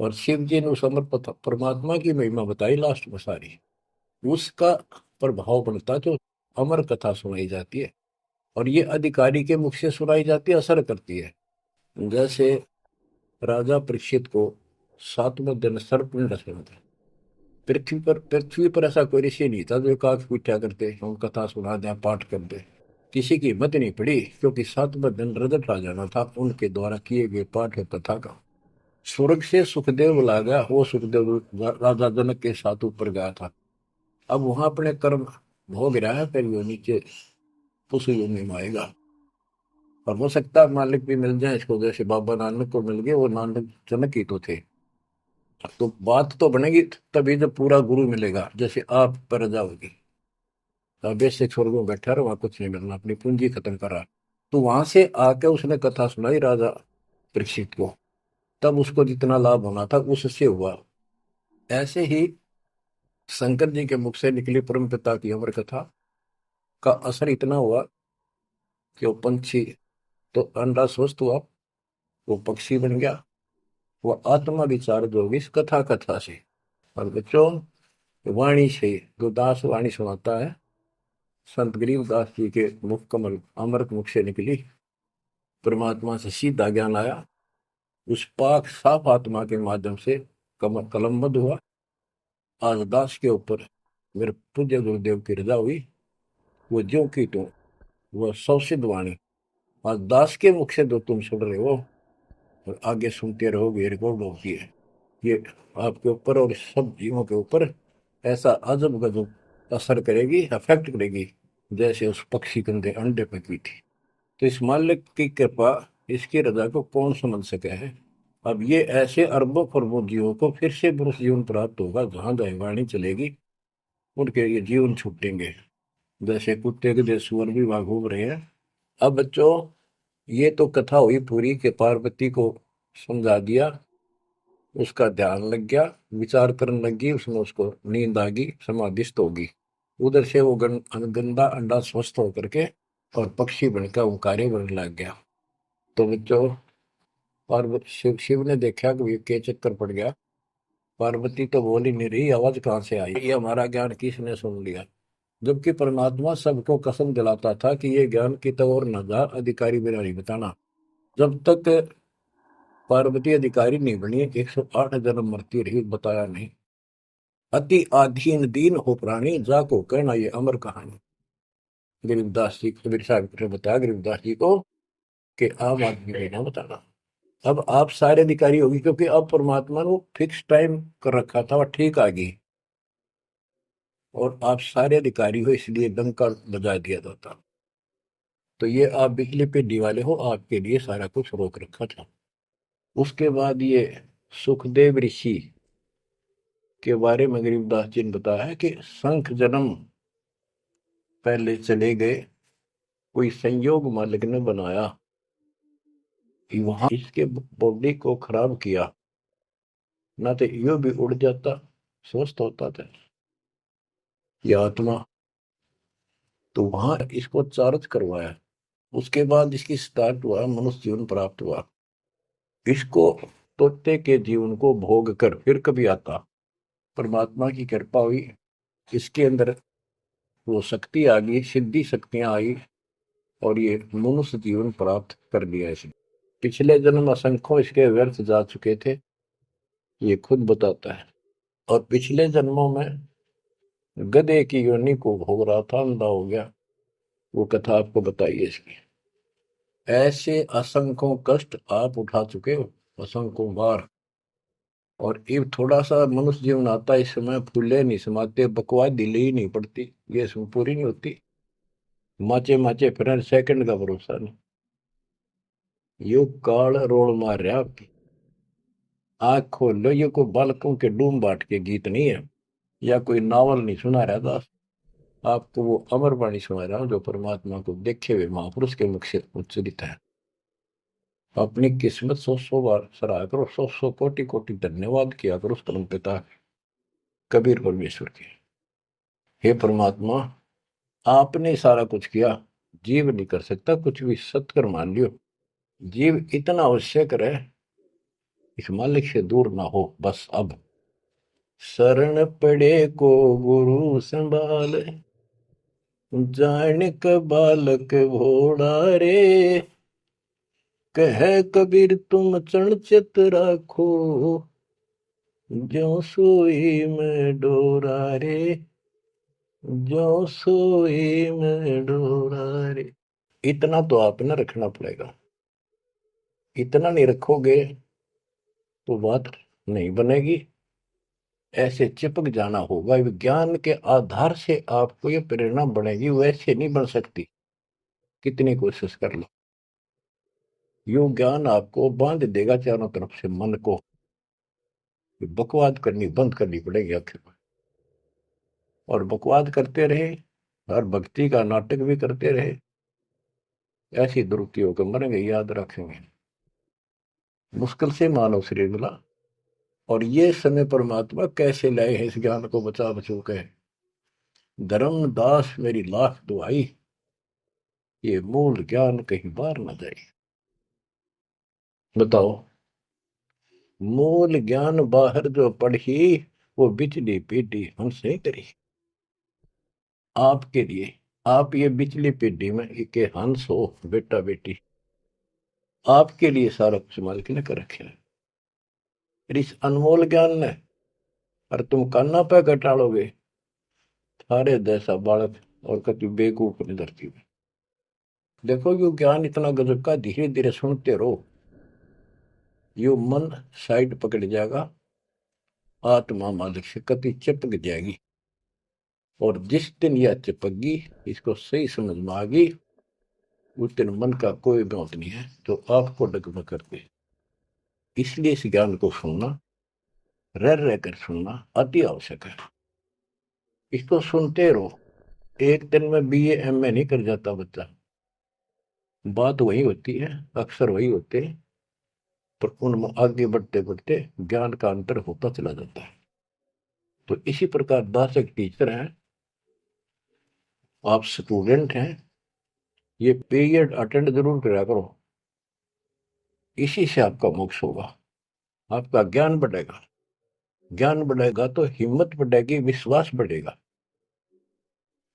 और शिव जी ने उस अमर परमात्मा की महिमा बताई लास्ट में सारी, उसका प्रभाव बनता जो अमर कथा सुनाई जाती है। और ये अधिकारी के मुख से सुनाई जाती है, असर करती है। जैसे राजा परीक्षित को 7वें दिन सर्प ने डसा था। पृथ्वी पर ऐसा कोई ऋषि नहीं था जो काक पूछा करते, हम कथा सुना दें, पाठ कर दे। किसी की हिम्मत नहीं पड़ी, क्योंकि 7वें दिन रजत आ जाना था उनके द्वारा किए गए पाठ और कथा का। स्वर्ग से सुखदेव बुला गया, वो सुखदेव राजा जनक के साथ ऊपर गया था। अब वहां अपने कर्म भोग रहा है, फिर वो नीचे उस योनि में आएगा। और हो सकता है मालिक भी मिल जाए इसको, जैसे बाबा नानक को मिल गए, वो नानक जनक ही तो थे। तो बात तो बनेगी तभी जब पूरा गुरु मिलेगा, जैसे आप पर जाओगी। बेसिक स्वर्ग में बैठा रहा, वहां कुछ नहीं मिलना, अपनी पूंजी खत्म करा। तो वहां से आके उसने कथा सुनाई राजा परीक्षित को, तब उसको जितना लाभ होना था उससे हुआ। ऐसे ही शंकर जी के मुख से निकली परम पिता की अमर कथा का असर इतना हुआ कि वो पंछी तो अंडा स्वस्थ हुआ, वो पक्षी बन गया, वो आत्मा विचार जो होगी इस कथा कथा से। और बच्चों, वाणी से जो दास वाणी सुनाता है, संत गरीबदास जी के मुख कमल अमृत मुख से निकली, परमात्मा से सीधा ज्ञान आया, उस पाक साफ आत्मा के माध्यम से कलमबद्ध हुआ। आज दास के ऊपर मेरे पूज्य गुरुदेव की रजा हुई, वो ज्यों की त्यों, वह सौसिध वाणी आज दास के मुख से जो तुम सुन रहे हो और आगे सुनते रहोगे, रिकॉर्ड होती है, ये आपके ऊपर और सब जीवों के ऊपर ऐसा अजब गजब असर करेगी, अफेक्ट करेगी, जैसे उस पक्षी के अंडे पे की थी। तो इस मालिक की कृपा, इसकी रजा को कौन समझ सके है। अब ये ऐसे अरबों खरबों जीवों को फिर से पुरुष जीवन प्राप्त होगा, जहां दैवाणी चलेगी उनके ये जीवन छूटेंगे, जैसे कुत्ते के देश सुअर भी वहां घूम रहे हैं। अब बच्चों, ये तो कथा हुई पूरी के पार्वती को समझा दिया, उसका ध्यान लग गया, विचार करने लगी, उसमें उसको नींद आ गई, समाधिस्थ होगी। उधर से वो गंदा अंडा स्वस्थ होकर के और पक्षी बनकर ओंकारे बनने लग गया। तो बच्चों, पार्वती शिव ने देखा कि ये के चक्कर पड़ गया, पार्वती तो बोल ही नहीं रही, आवाज कहाँ से आई, ये हमारा ज्ञान किसने सुन लिया। जबकि परमात्मा सबको कसम दिलाता था कि ये ज्ञान की तो और न जा, अधिकारी बिना नहीं बताना। जब तक पार्वती अधिकारी नहीं बनी, 108 जन्म मरती रही, बताया नहीं। अति आधीन दीन हो प्राणी, जाको कहना ये अमर कहानी। गरीबदास जी कबीर साहब ने बताया गरीबदास जी को कि आम आदमी को ना बताना। अब आप सारे अधिकारी होगी, क्योंकि अब परमात्मा ने फिक्स टाइम कर रखा था, वह ठीक आ गई, और आप सारे अधिकारी हो, इसलिए डंका बजा दिया जाता। तो ये आप बिजली पे दिवाले हो, आपके लिए सारा कुछ रोक रखा था। उसके बाद ये सुखदेव ऋषि के बारे में गरीबदास जी ने बताया है कि शंख जन्म पहले चले गए, कोई संयोग मालिक ने बनाया, वहां इसके बॉडी को खराब किया, ना तो यो भी उड़ जाता, स्वस्थ होता था ये आत्मा। तो वहां इसको चार्ज करवाया, उसके बाद इसकी स्टार्ट हुआ, मनुष्य जीवन प्राप्त हुआ। इसको तोते के जीवन को भोग कर फिर कभी आता, परमात्मा की कृपा हुई, इसके अंदर वो शक्ति आ गई, सिद्धि शक्तियां आई, और ये मनुष्य जीवन प्राप्त कर लिया इसने। पिछले जन्म असंख्यों इसके व्यर्थ जा चुके थे, ये खुद बताता है। और पिछले जन्मों में गधे की योनि को भोग रहा था, अंधा हो गया, वो कथा आपको बताइए इसकी। ऐसे असंख्यों कष्ट आप उठा चुके हो, असंख्यों बार। और ये थोड़ा सा मनुष्य जीवन आता है, इस समय फूले नहीं समाते, बकवाद ढीली ही नहीं पड़ती, ये इसमें पूरी नहीं होती, माचे माचे फिर सेकंड का भरोसा नहीं। यो काल रोल मार रहा आपकी, आंख खोल लो, ये कोई बालकों के डूम बाट के गीत नहीं है, या कोई नावल नहीं सुना रहा दास, आपको वो अमर वाणी सुना रहा हूं जो परमात्मा को देखे हुए महापुरुष के मुख से उच्चरित है। अपनी किस्मत सौ सौ बार सराहा करो, सौ सौ कोटि कोटि धन्यवाद किया करो उस परम पिता कबीर परमेश्वर के। हे परमात्मा, आपने सारा कुछ किया, जीव नहीं कर सकता कुछ भी, सत्कर मान लियो। जीव इतना आवश्यक रहे, इस मालिक से दूर ना हो बस। अब शरण पड़े को गुरु संभाल, जान क बालक भोड़ा रे, कह कबीर तुम चरण चित राखो, ज्यों सोई में डोरा रे, ज्यों सोई में डोरा रे। इतना तो आप न रखना पड़ेगा, इतना नहीं रखोगे तो बात नहीं बनेगी, ऐसे चिपक जाना होगा। विज्ञान के आधार से आपको ये प्रेरणा बनेगी, वैसे नहीं बन सकती, कितनी कोशिश कर लो। यो ज्ञान आपको बांध देगा चारों तरफ से, मन को बकवाद करनी बंद करनी पड़ेगी आखिर में। और बकवाद करते रहे, हर भक्ति का नाटक भी करते रहे, ऐसी दुरुक्ति होकर मरेंगे, याद रखेंगे। मुश्किल से मानव शरीर मिला, और ये समय परमात्मा कैसे लाए हैं इस ज्ञान को बचा बचो के। धर्मदास मेरी लाख दुआई, ये मूल ज्ञान कहीं बार न जाए। बताओ, मूल ज्ञान बाहर जो पढ़ी, वो बिचली पीढ़ी हमसे करी। आपके लिए, आप ये बिचली पीढ़ी में के हंस हो, बेटा बेटी, आपके लिए सारा कुछ मालिक ने कर रखे है। इस अनमोल ज्ञान ने, और तुम कान्ना पे घटाड़ोगे, थारे जैसा बालक और कति बेवकूफ ने धरती में। देखो यो ज्ञान इतना गजब का, धीरे धीरे सुनते रहो, यो मन साइड पकड़ जाएगा, आत्मा मालिक से कति चिपक जाएगी। और जिस दिन यह चिपकी, इसको सही समझ में आ गई, उस दिन मन का कोई बात नहीं है जो आपको डगमग कर दे। इसलिए इस ज्ञान को सुनना, रह रहकर सुनना अति आवश्यक है। इसको सुनते रहो, एक दिन में बीए एमए नहीं कर जाता बच्चा, बात वही होती है, अक्सर वही होते हैं, पर उनमें आगे बढ़ते बढ़ते ज्ञान का अंतर होता चला जाता है। तो इसी प्रकार दास एक टीचर हैं, आप स्टूडेंट हैं, ये पीरियड अटेंड जरूर करा करो, इसी से आपका मोक्ष होगा, आपका ज्ञान बढ़ेगा। ज्ञान बढ़ेगा तो हिम्मत बढ़ेगी, विश्वास बढ़ेगा,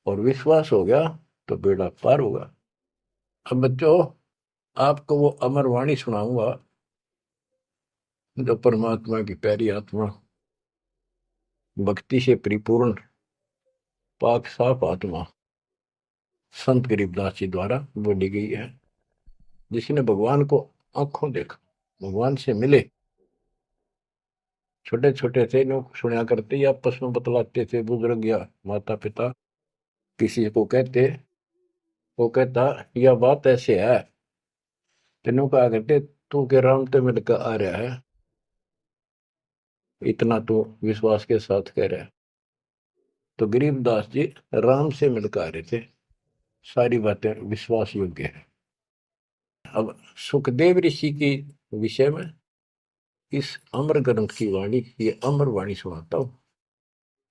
और विश्वास हो गया तो बेड़ा पार होगा। अब बच्चों, आपको वो अमर वाणी सुनाऊंगा जो परमात्मा की प्यारी आत्मा, भक्ति से परिपूर्ण पाक साफ आत्मा संत गरीबदास जी द्वारा बोली गई है। जिसने भगवान को आंखों देखा, भगवान से मिले, छोटे छोटे थे, लोग सुना करते या आपस में बतलाते थे, बुजुर्ग या माता पिता किसी को कहते, वो कहता यह बात ऐसे है, तेनों कहा करते तू के राम तो मिलकर आ रहा है, इतना तो विश्वास के साथ कह रहा है। तो गरीबदास जी राम से मिलकर आ रहे थे, सारी बातें विश्वास योग्य है। अब सुखदेव ऋषि के विषय में इस अमर ग्रंथ की वाणी, ये अमर वाणी सुनाता हूँ।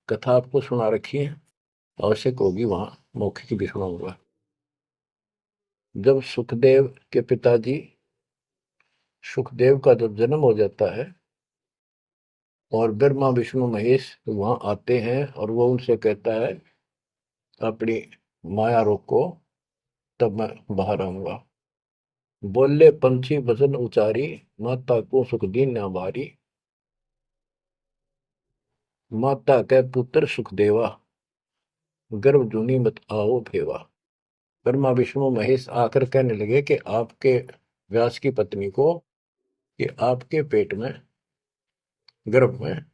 कथा आपको सुना रखी है, आवश्यक होगी वहां मौखिक भी सुनाऊंगा। जब सुखदेव के पिताजी सुखदेव का जब जन्म हो जाता है और ब्रह्मा विष्णु महेश वहां आते हैं और वो उनसे कहता है अपनी माया रोको, तब मैं बाहर आऊंगा। बोले पंछी वचन उचारी, माता को सुख दीन न बारी। माता के पुत्र सुखदेवा, गर्भ जूनी मत आओ भेवा। ब्रह्मा विष्णु महेश आकर कहने लगे कि आपके व्यास की पत्नी को, कि आपके पेट में, गर्भ में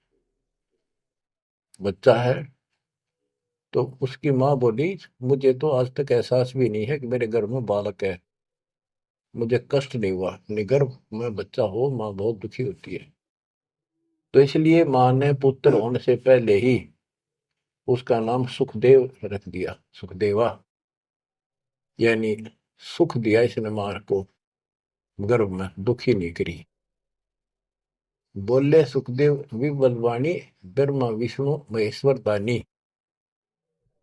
बच्चा है। तो उसकी माँ बोली, मुझे तो आज तक एहसास भी नहीं है कि मेरे गर्भ में बालक है, मुझे कष्ट नहीं हुआ। गर्भ में बच्चा हो माँ बहुत दुखी होती है। तो इसलिए माँ ने पुत्र होने से पहले ही उसका नाम सुखदेव रख दिया, सुखदेवा। यानी सुख दिया इसने माँ को, गर्भ में दुखी नहीं करी। बोले सुखदेव विबलवाणी, ब्रह्मा विष्णु महेश्वर दानी।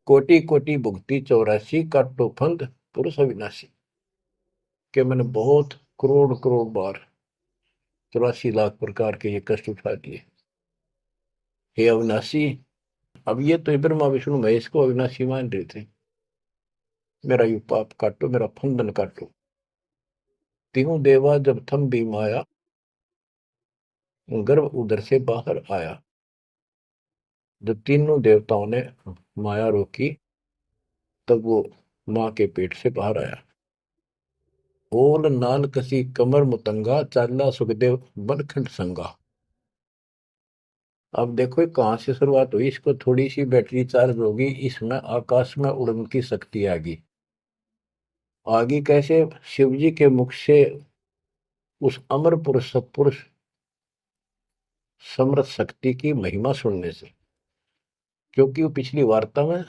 कोटि कोटि भुक्ति 84, काटो फंद पुरुष अविनाशी। के मैंने बहुत करोड़ करोड़ बार 84 लाख प्रकार के ये कष्ट उठा दिए, हे अविनाशी। अब ये तो ब्रह्मा विष्णु महेश को अविनाशी मान रहे थे। मेरा यू पाप काटो, मेरा फंदन काटो। तीनों देवा जब थम भी माया, गर्भ उधर से बाहर आया। जब तीनों देवताओं ने माया रोकी, तब वो माँ के पेट से बाहर आया। ओल नाल कसी कमर मुतंगा, चाला सुखदेव बनखंड संगा। अब देखो ये कहाँ से शुरुआत हुई, इसको थोड़ी सी बैटरी चार्ज होगी, इसमें आकाश में उड़ने की शक्ति आएगी। आगे कैसे? शिव जी के मुख से उस अमर पुरुष सत्पुरुष समर्थ शक्ति की महिमा सुनने से। क्योंकि वो पिछली वार्ता में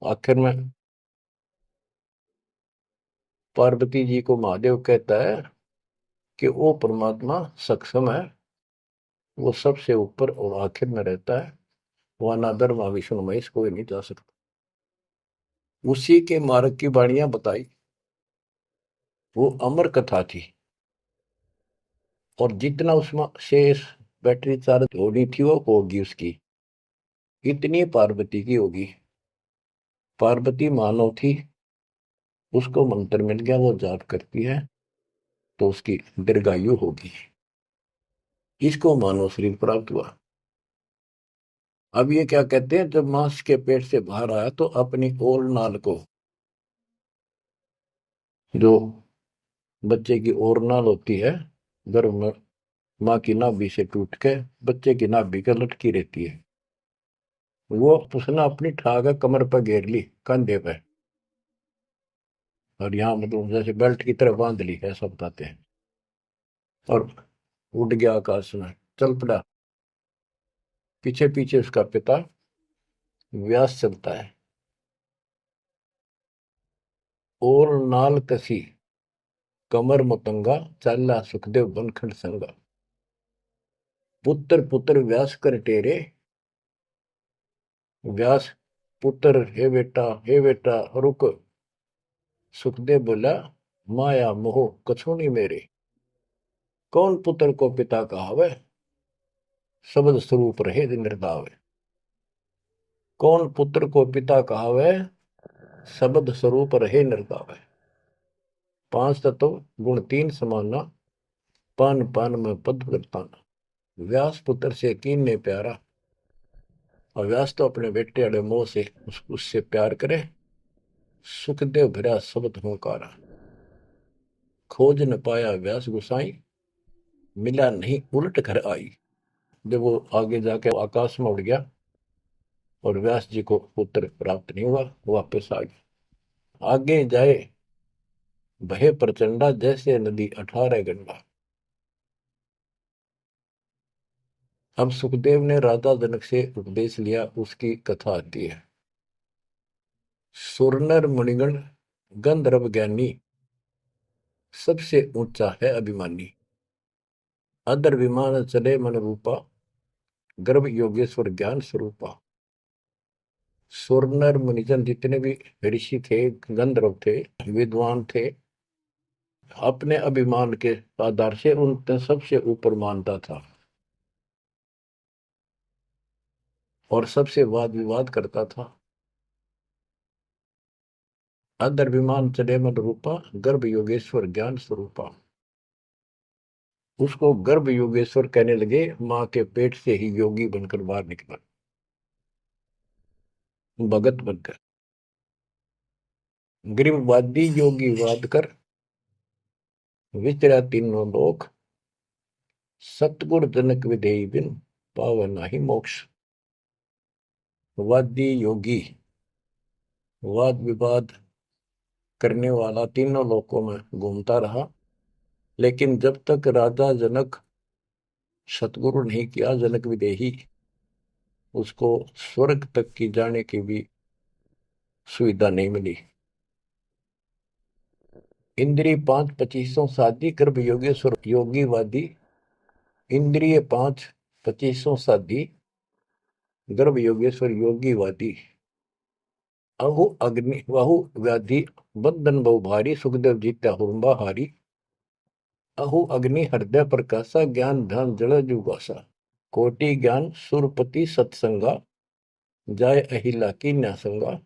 आखिर में पार्वती जी को महादेव कहता है कि वो परमात्मा सक्षम है, वो सबसे ऊपर और आखिर में रहता है, वह ना ब्रह्मा विष्णु महेश कोई नहीं जा सकता। उसी के मार्ग की वाणियां बताई, वो अमर कथा थी। और जितना उसमें शेष बैटरी चार्ज होनी थी वो होगी उसकी, इतनी पार्वती की होगी। पार्वती मानव थी, उसको मंत्र मिल गया, वो जाप करती है तो उसकी दीर्घायु होगी। इसको मानव शरीर प्राप्त हुआ। अब ये क्या कहते हैं, जब मांस के पेट से बाहर आया तो अपनी ओर नाल को, जो बच्चे की ओर नाल होती है गर्भ में, माँ की नाभि से टूट के बच्चे की नाभि के लटकी रहती है, वो उसने अपनी ठाक कमर पर घेर ली, कंधे पे, और यहाँ मतलब जैसे बेल्ट की तरह बांध ली, ऐसा बताते हैं। और उड़ गया आकाश में, चल पड़ा। पीछे पीछे उसका पिता व्यास चलता है। और नाल कसी कमर मुतंगा, चाला सुखदेव बनखंड संगा। पुत्र पुत्र व्यास कर टेरे। व्यास पुत्र, हे बेटा रुक। सुखदेव बोला, माया मोह कछु नहीं मेरे। कौन पुत्र को पिता कहावे, शब्द स्वरूप रहे निर्दावे। कौन पुत्र को पिता कहावे, शब्द स्वरूप रहे निर्दावे। पांच तत्व गुण तीन समाना, पान पान में पद करताना। व्यास पुत्र से कीन ने प्यारा, और व्यास तो अपने बेटे अड़े मोह से उससे प्यार करे। सुखदेव भरा शब्द होकारा, खोज न पाया व्यास गुसाई। मिला नहीं उलट घर आई। जब वो आगे जाके आकाश में उड़ गया और व्यास जी को पुत्र प्राप्त नहीं हुआ, वापस आ गया। आगे जाए भय प्रचंडा, जैसे नदी 18 गंडा। अब सुखदेव ने राजा जनक से उपदेश लिया, उसकी कथा आती है। सुरनर मुनिगण गंधर्व ज्ञानी, सबसे ऊंचा है अभिमानी। अदर विमान चले मन रूपा, गर्भ योगेश्वर ज्ञान स्वरूपा। सुर नर मुनिजन जितने भी ऋषि थे, गंधर्व थे, विद्वान थे, अपने अभिमान के आधार से उन सबसे ऊपर मानता था और सबसे वाद विवाद करता था। अदर विमान चले मन रूपा, गर्भ योगेश्वर ज्ञान स्वरूपा। उसको गर्भ योगेश्वर कहने लगे, मां के पेट से ही योगी बनकर बाहर निकला, भगत बनकर। गरीबवादी योगी वाद कर, विचरा तीनों लोक, सतगुर जनक विधेयी बिन, पावे नाही मोक्ष। वादी योगी, वाद विवाद करने वाला तीनों लोकों में घूमता रहा, लेकिन जब तक राजा जनक सतगुरु नहीं किया जनक विदेही, उसको स्वर्ग तक की जाने की भी सुविधा नहीं मिली। इंद्रिय 5 25 साधी, गर्भ योगेश्वर योगीवादी। इंद्रिय 5 25 साधी, गर्भ योगेश्वर योगीवादी। अहु अग्नि वाहु व्याधि, बंधन बहु भारी, सुखदेव जीत्या हुरंबा हारी। अहु अग्नि हृदय प्रकाशा, ज्ञान ध्यान जड़ जुगासा। कोटि ज्ञान सुरपति सत्संगा, जाय अहिला की न्यासंगा।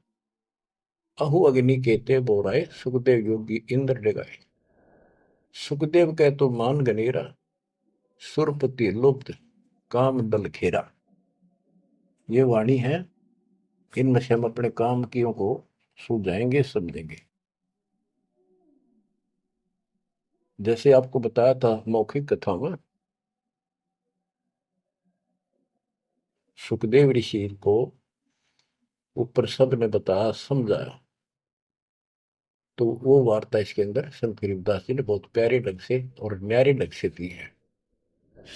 अहु अग्नि केते बोराए, सुखदेव योगी इंद्र डगाए। सुखदेव कह तो मान गनेरा, सुरपति लुप्त काम दल घेरा। ये वाणी है, इनमें से हम अपने काम कियों को सुलझाएंगे, समझेंगे। जैसे आपको बताया था मौखिक कथा में, सुखदेव ऋषि को ऊपर सब ने बताया, समझाया, तो वो वार्ता इसके अंदर संत गरीबदास जी ने बहुत प्यारे ढंग से और न्यारे ढंग से दी है।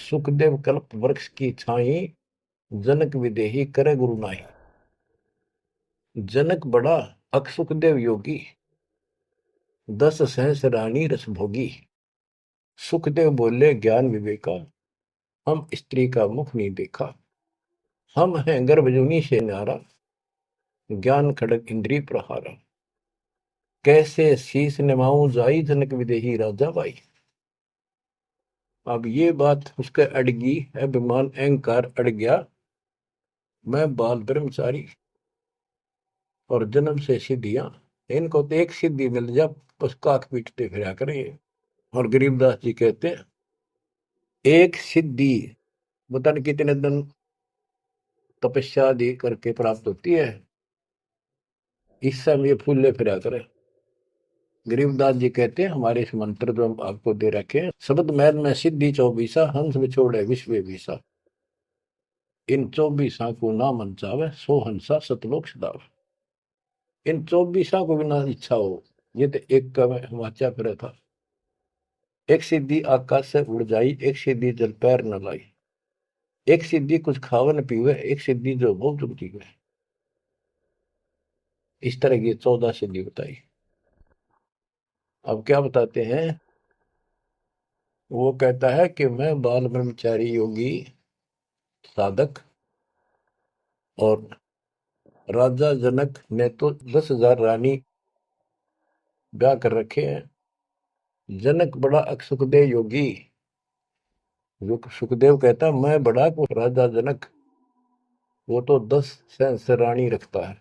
सुखदेव कल्प वृक्ष की छाई, जनक विदेही करे गुरु नाही। जनक बड़ा अक सुखदेव योगी, 10 सहस रानी रस भोगी। सुखदेव बोले ज्ञान विवेका, हम स्त्री का मुख नहीं देखा। हम हैं गर्भजूनी से न्यारा, ज्ञान खड़ग इंद्री प्रहारा। कैसे शीस निमाऊं जाई, जनक विदेही राजा बाई। अब ये बात उसके अड़गी, अभिमान अहंकार अड़ गया। मैं बाल ब्रह्मचारी और जन्म से सिद्धियां, इनको तो एक सिद्धि मिल जा बस काक पीटते फिरा करें। और गरीबदास जी कहते हैं, एक सिद्धि पता नहीं कितने दिन तपस्या दी करके प्राप्त होती है, इस समय फूले फिरा करें। गरीबदास जी कहते हैं, हमारे इस मंत्र जो हम आपको दे रखे हैं, शब्द मैल में सिद्धि 24, हंस बिछोड़े विश्व विसा। इन 24 को ना मन चावे, सो हंसा सतलोक सदावे। इन 24 को बिना इच्छा हो, ये तो एक का वाचा फिर था। एक सिद्धि आकाश से उड़ जाई, एक सिद्धि जल पैर न लाई। एक सिद्धि कुछ खावे न पीवे, एक सिद्धि जो बहुत जुग जीवे। इस तरह की 14 सिद्धि बताई। अब क्या बताते हैं, वो कहता है कि मैं बाल ब्रह्मचारी योगी साधक, और राजा जनक ने तो 10,000 रानी ब्याह कर रखे हैं। जनक बड़ा सुखदेव योगी, जो सुखदेव कहता मैं बड़ा को राजा जनक, वो तो 10 सहस्त्र रानी रखता है।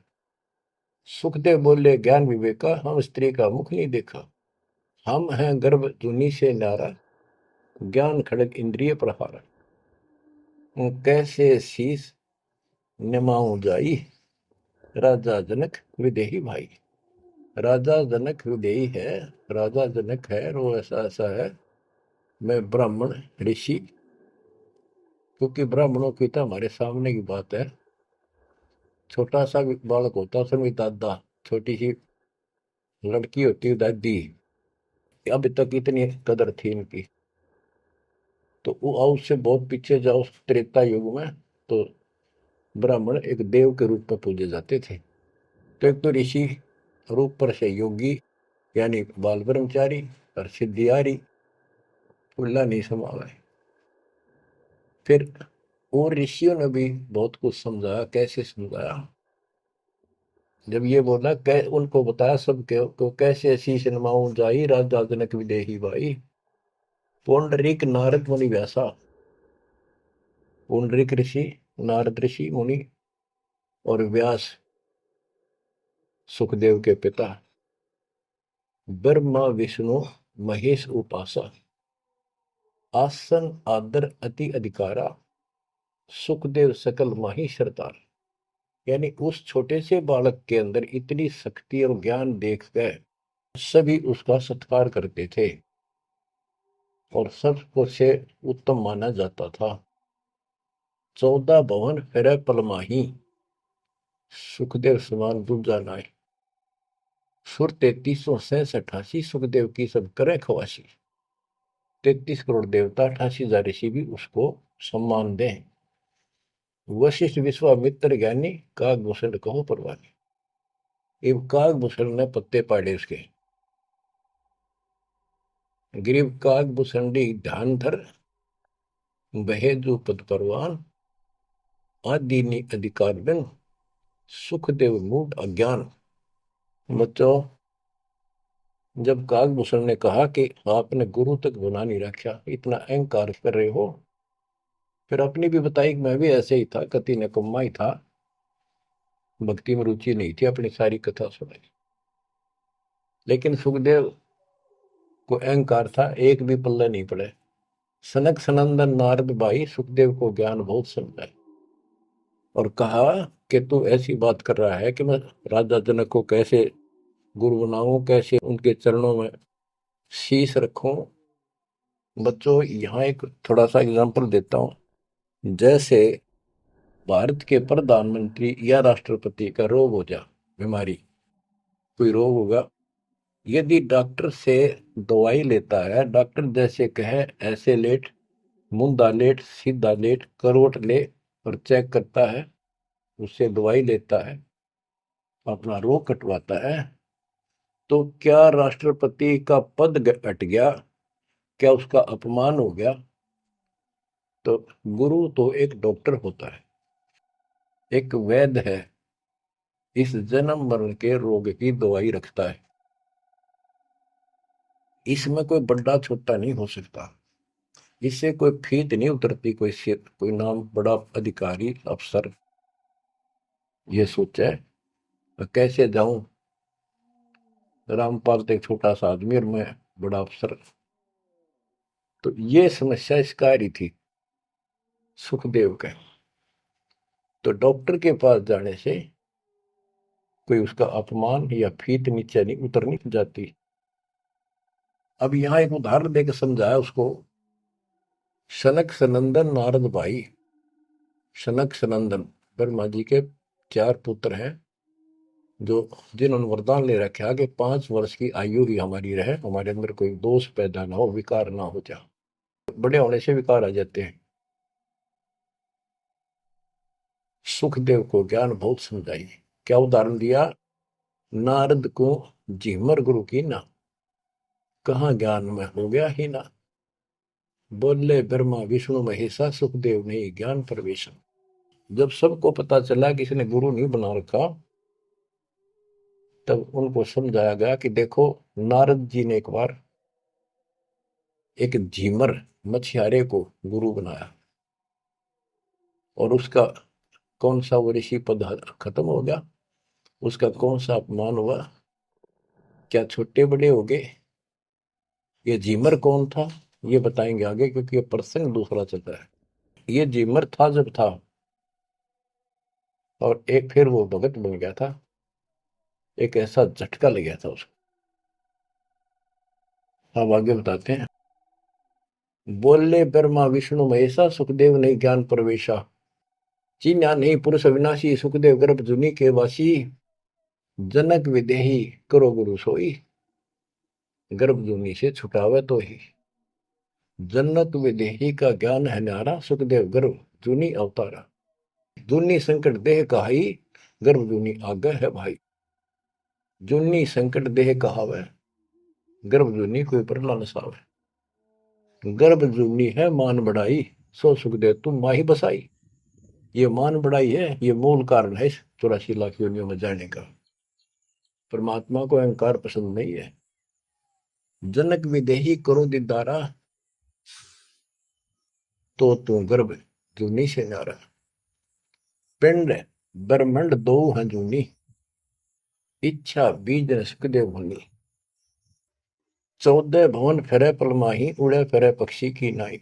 सुखदेव बोले ज्ञान विवेका, हम स्त्री का मुख नहीं देखा। हम हैं गर्भ जूनी से नारा, ज्ञान खड़ग इंद्रिय प्रहार। कैसे शीस निमाऊं जाई, राजा जनक विदेही भाई। राजा जनक विदेही है, राजा जनक है, और वो ऐसा ऐसा है। मैं ब्राह्मण ऋषि, क्योंकि ब्राह्मणों की तो हमारे सामने की बात है। छोटा सा बालक होता, उसमें भी दादा, छोटी सी लड़की होती है दादी। अभी तक इतनी कदर थी इनकी। तो वो उससे बहुत पीछे जाओ, त्रेता युग में तो ब्राह्मण एक देव के रूप में पूजे जाते थे। तो एक तो ऋषि रूप पर से योगी, यानी बाल ब्रह्मचारी, और सिद्धियारी फुल्ला नहीं समावे। फिर और ऋषियों ने भी बहुत कुछ समझाया। कैसे समझाया? जब ये बोला उनको बताया सब को कैसे शीश नमाऊं जाई राजा जनक विदेही भाई। पुंडरीक नारद मुनि व्यासा। पुंडरीक ऋषि, नारद ऋषि मुनि और व्यास सुखदेव के पिता, ब्रह्मा विष्णु महेश उपासा, आसन आदर अति अधिकारा, सुखदेव सकल माही सरदार। यानी उस छोटे से बालक के अंदर इतनी शक्ति और ज्ञान देख कर सभी उसका सत्कार करते थे और सबको से उत्तम माना जाता था। 14 भवन फिर पलमाही, सुखदेव समान दूजा नाय। सुर 3368 सुखदेव की सब करे खवासी। 33 करोड़ देवता 88,000 ऋषि भी उसको सम्मान दें। वशिष्ठ विश्वामित्र ज्ञानी कागभूषण कहो परवानी। इब कागभूषण ने पत्ते पाड़े उसके। ग्रीव कागभूषणी ध्यान धर, बहेजु पद परवान, आदि अधिकार बिन, सुखदेव मूड अज्ञान। बच्चों, जब कागभूषण ने कहा कि आपने गुरु तक बना नहीं रखा, इतना अहंकार कर रहे हो, फिर अपनी भी बताई कि मैं भी ऐसे ही था, कति निकम्मा ही था, भक्ति में रुचि नहीं थी, अपनी सारी कथा सुनाई। लेकिन सुखदेव को अहंकार था, एक भी पल्ला नहीं पड़े। सनक सनंदन नारद भाई सुखदेव को ज्ञान बहुत समझाए और कहा कि तू ऐसी बात कर रहा है कि मैं राजा जनक को कैसे गुरु बनाऊं, कैसे उनके चरणों में शीश रखूं। बच्चों, यहाँ एक थोड़ा सा एग्जांपल देता हूं। जैसे भारत के प्रधानमंत्री या राष्ट्रपति का रोग हो जा, बीमारी, कोई रोग होगा, यदि डॉक्टर से दवाई लेता है, डॉक्टर जैसे कहे ऐसे लेट, मुंदा लेट, सीधा लेट, करवट ले और चेक करता है, उससे दवाई लेता है, अपना रोग कटवाता है, तो क्या राष्ट्रपति का पद हट गया? क्या उसका अपमान हो गया? तो गुरु तो एक डॉक्टर होता है, एक वैद्य है, इस जन्म मरण के रोग की दवाई रखता है। इसमें कोई बड़ा छोटा नहीं हो सकता, इससे कोई फीत नहीं उतरती। कोई नाम बड़ा अधिकारी अफसर ये सोचे कैसे जाऊं, रामपाल तो एक छोटा सा आदमी और मैं बड़ा अफसर। तो ये समस्या इसका आ रही थी सुखदेव के। तो डॉक्टर के पास जाने से कोई उसका अपमान या फीत नीचे नहीं उतरनी जाती। अब यहां एक उदाहरण देकर समझाया उसको। सनक सनंदन नारद भाई। सनक सनंदन ब्रह्मा जी के 4 पुत्र हैं, जो जिन्होंने वरदान ले रखा कि 5 वर्ष की आयु ही हमारी रहे, हमारे अंदर कोई दोष पैदा ना हो, विकार ना हो जा। बड़े होने से विकार आ जाते हैं। सुखदेव को ज्ञान बहुत समझाई। क्या उदाहरण दिया? नारद को झिमर गुरु की ना, कहाँ ज्ञान में हो गया ही ना। बोले ब्रह्मा विष्णु महेशा, सुखदेव ने ज्ञान प्रवेश। जब सबको पता चला कि इसने गुरु नहीं बना रखा, तब उनको समझाया गया कि देखो, नारद जी ने एक बार एक झीमर मछियारे को गुरु बनाया और उसका कौन सा वो ऋषि पद खत्म हो गया, उसका कौन सा अपमान हुआ, क्या छोटे बड़े हो गए। ये झीमर कौन था ये बताएंगे आगे, क्योंकि ये प्रसंग दूसरा चल रहा है। ये झीमर था जब था, और एक फिर वो भगत बन गया था, एक ऐसा झटका लग गया था उसको। अब आगे बताते हैं। बोले ब्रह्मा विष्णु महेशा, सुखदेव ने ज्ञान प्रवेशा। चीन्या नहीं पुरुष अविनाशी, सुखदेव गर्भ जुनि के वासी। जनक विदेही करो गुरु सोई, गर्भ जुनि से छुटावे तो ही। जनक विदेही का ज्ञान है न्यारा, सुखदेव गर्भ जुनि अवतारा। जुनि संकट देह कहाई, गर्भ जुनि आगे है भाई। जुनि संकट देह कहावे, गर्भ जुनि कोई परला नसावे। गर्भ जुनि है मान बढ़ाई, सो सुखदेव तुम माही बसाई। ये मान बढ़ाई है, ये मूल कारण है इस 84 लाख योनियों में जाने का। परमात्मा को अहंकार पसंद नहीं है। जनक विदेही करो दीदारा, तो तू गर्भ जूनी से नारा। पिंड ब्रह्मंड दो हैं जूनी, इच्छा बीज न सुखदेव मुनि। 14 भवन फिरे पलमाही, उड़े फिरे पक्षी की नाई।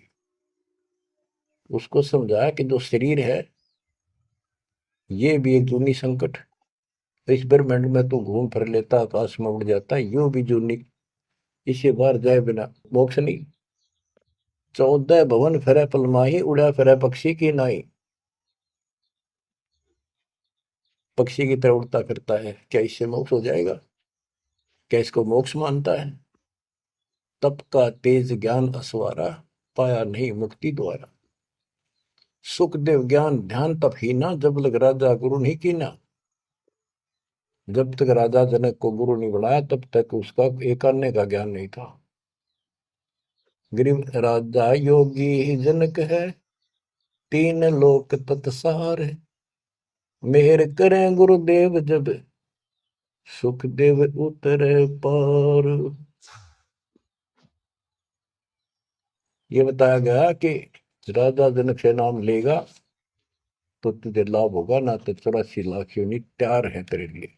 उसको समझाया कि जो शरीर है ये भी एक जूनी संकट। इस ब्रह्मांड में तू घूम फिर लेता, आकाश में उड़ जाता, यो भी जूनी, इसे बाहर जाए बिना मोक्ष नहीं। 14 भवन फिरे पलमाही, उड़ा फिरे पक्षी की नाई। पक्षी की तरह उड़ता फिरता है, क्या इससे मोक्ष हो जाएगा? क्या इसको मोक्ष मानता है? तप का तेज ज्ञान असवारा, पाया नहीं मुक्ति द्वारा। सुखदेव ज्ञान ध्यान तप ही ना, जब लग राजा गुरु नहीं कीना। जब तक राजा जनक को गुरु नहीं बनाया तब तक उसका एक अन्य का ज्ञान नहीं था। गरीब राजा योगी जनक है, तीन लोक तत्सार है। मेहर करें गुरुदेव जब, सुखदेव उतरे पार। ये बताया गया कि राजा जनक से नाम लेगा तो तुझे लाभ होगा, ना तो 84 लाख योनि तैयार है तेरे लिए।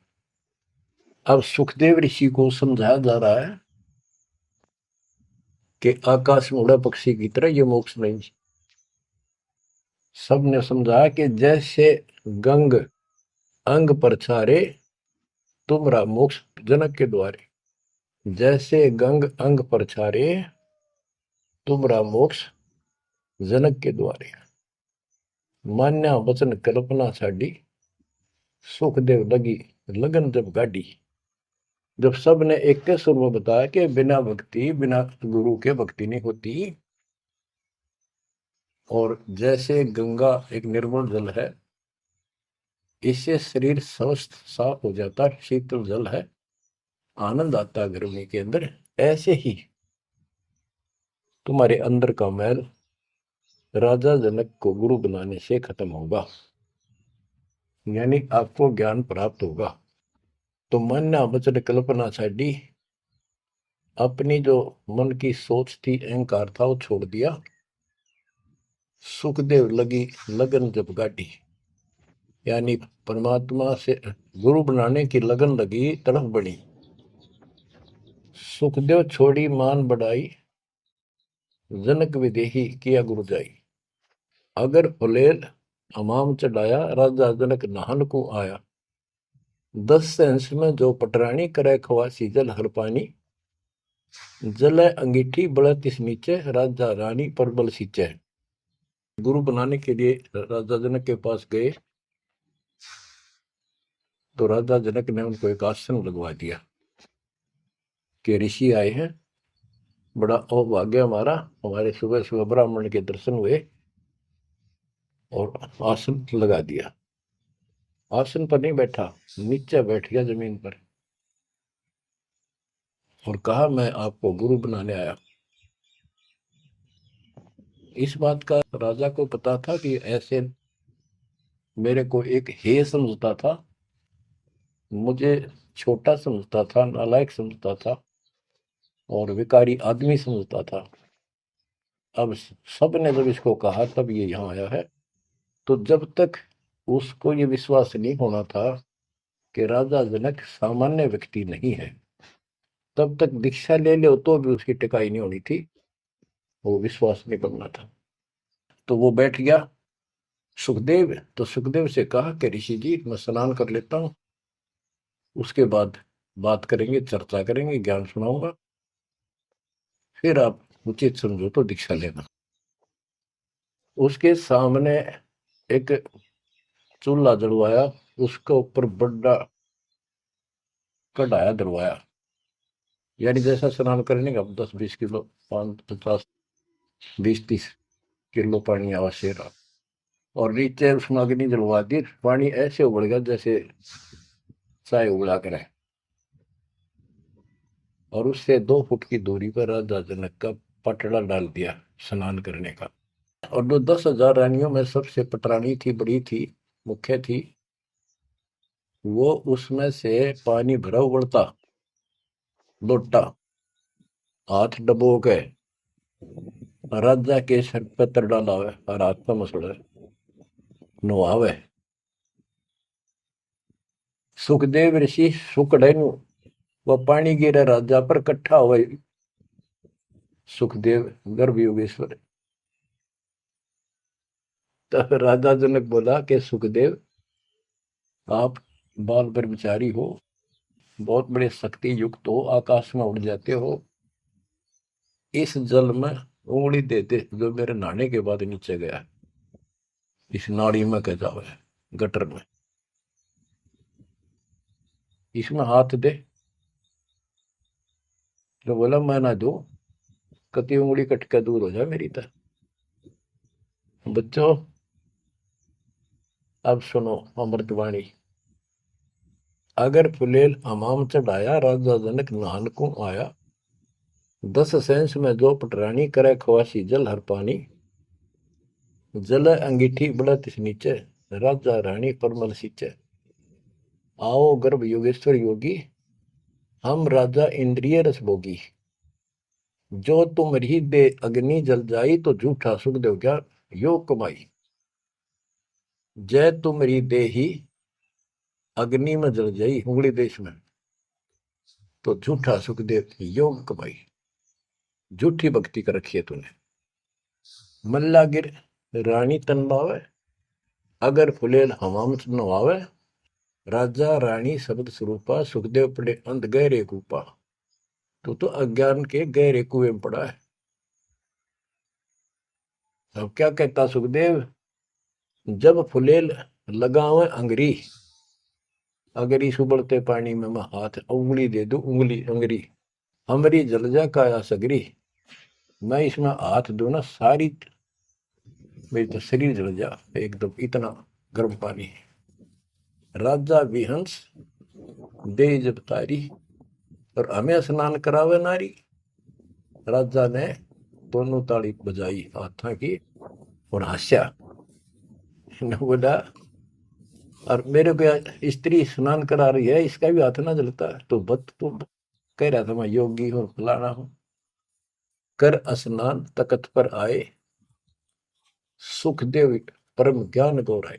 अब सुखदेव ऋषि को समझाया जा रहा है कि आकाश में उड़ा पक्षी की तरह ये मोक्ष नहीं। सबने समझा कि जैसे गंग अंग पर छारे, तुमरा मोक्ष जनक के द्वारे। जैसे गंग अंग पर छारे, तुमरा मोक्ष जनक के द्वारे। मान्या वचन कल्पना छाड़ी, सुखदेव लगी लगन जब गाड़ी। जब सब ने एक के सुर में बताया कि बिना भक्ति, बिना गुरु के भक्ति नहीं होती। और जैसे गंगा एक निर्मल जल है, इससे शरीर स्वस्थ साफ हो जाता, शीतल जल है, आनंद आता गर्मी के अंदर। ऐसे ही तुम्हारे अंदर का मैल राजा जनक को गुरु बनाने से खत्म होगा, यानी आपको ज्ञान प्राप्त होगा। तो मान्या वचन कल्पना छाड़ी, अपनी जो मन की सोच थी, अहंकार था, वो छोड़ दिया। सुखदेव लगी लगन जब गाड़ी, यानी परमात्मा से गुरु बनाने की लगन लगी, तड़फ बनी। सुखदेव छोड़ी मान बढ़ाई, जनक विदेही किया गुरु जाई। अगर फुलेल हमाम चढ़ाया, राजा जनक नहान को आया। 10 सेंस में जो पटरानी करे खवासी, जल हर पानी। जल अंगीठी बड़ा तिस नीचे, राजा रानी पर बल सींचे। गुरु बनाने के लिए राजा जनक के पास गए तो राजा जनक ने उनको एक आसन लगवा दिया कि ऋषि आए हैं, बड़ा अभाग्य हमारा, हमारे सुबह सुबह ब्राह्मण के दर्शन हुए, और आसन लगा दिया। आसन पर नहीं बैठा, नीचे बैठ गया जमीन पर, और कहा मैं आपको गुरु बनाने आया। इस बात का राजा को पता था कि ऐसे मेरे को एक हे समझता था, मुझे छोटा समझता था, नालायक समझता था, और विकारी आदमी समझता था। अब सब ने जब इसको कहा तब ये यहाँ आया है। तो जब तक उसको ये विश्वास नहीं होना था कि राजा जनक सामान्य व्यक्ति नहीं है, तब तक दीक्षा ले लो तो भी उसकी टिकाई नहीं होनी थी, वो विश्वास नहीं करना था। तो वो बैठ गया सुखदेव। तो सुखदेव से कहा कि ऋषि जी मैं स्नान कर लेता हूँ, उसके बाद बात करेंगे, चर्चा करेंगे, ज्ञान सुनाऊंगा, फिर आप उचित समझो तो दीक्षा लेना। उसके सामने एक चूल्हा जलवाया, उसके ऊपर बड़ा कढ़ाया दरवाया, यानी जैसा स्नान करने का 10-20 किलो, 5-50, 20-30 किलो पानी आवश्यक रहा। और नीचे उसमें अग्नि जलवा दी, पानी ऐसे उबल गया जैसे चाय उबला कर है। और उससे 2 फुट की दूरी पर राजा जनक का पटड़ा डाल दिया स्नान करने का। और जो 10,000 रानियों में सबसे पटरानी थी, बड़ी थी, मुख्य थी, वो उसमें से पानी भरा उबलता लोटा हाथ डबो के राजा के सर पे तर डाला हुआ और हाथ पे मसड़ा नुहावे। सुखदेव ऋषि सुकड़े नु वह पानी गिरे राजा पर कट्ठा हुए। सुखदेव गर्भ योगेश्वर। तो राजा जनक बोला कि सुखदेव, आप बाल ब्रह्मचारी हो, बहुत बड़े शक्ति युक्त हो, आकाश में उड़ जाते हो, इस जल में उंगली दे दे जो मेरे नहाने के बाद नीचे गया, इस नाड़ी में कह जावे, गटर में, इसमें हाथ दे। तो बोला मैं ना दो, कति उंगली कट के दूर हो जाए मेरी तरह। बच्चों अब सुनो अमृतवाणी। अगर फुलेल हमाम चढ़ाया, राजा जनक नहान को आया, 10 सेंस में जो पटरानी करे, खवासी जल हर पानी, जल अंगीठी बढ़त नीचे, राजा रानी परमल सींचे। आओ गर्भ योगेश्वर योगी, हम राजा इंद्रिय रस भोगी, जो तुम रही दे अग्नि जल जाई, तो झूठा सुख देव क्या योग कमाई। जय तुम री दे ही अग्नि में जल जाई, उंगली देश में, तो झूठा सुख देव योग कमाई। झूठी भक्ति कर रखी है तूने। मल्ला गिर रानी तन बावे, अगर फुलेल हवाम नवावे, राजा रानी शब्द स्वरूपा, सुखदेव पड़े अंध गहरे कूपा। तो अज्ञान के गहरे कुएं में पड़ा है। अब क्या कहता सुखदेव, जब फुलेल लगावे अंगरी, अगर इस उबलते पानी में मैं हाथ उंगली दे दू, उंगली अंगरी हमारी जल जा काया सगरी, मैं इसमें हाथ दू ना, सारी मेरी तो शरीर जल जा एकदम, इतना गर्म पानी। राजा विहंस दे जब तारी, और हमें स्नान करावे नारी। राजा ने दोनों ताली बजाई हाथा की और हंसा। बोला, और मेरे को स्त्री स्नान करा रही है, इसका भी हाथ ना जलता है। तो बत तो कह रहा था मैं योगी हूं, फलाना हूं। कर स्नान तकत पर आए, सुखदेव परम ज्ञान गौराए।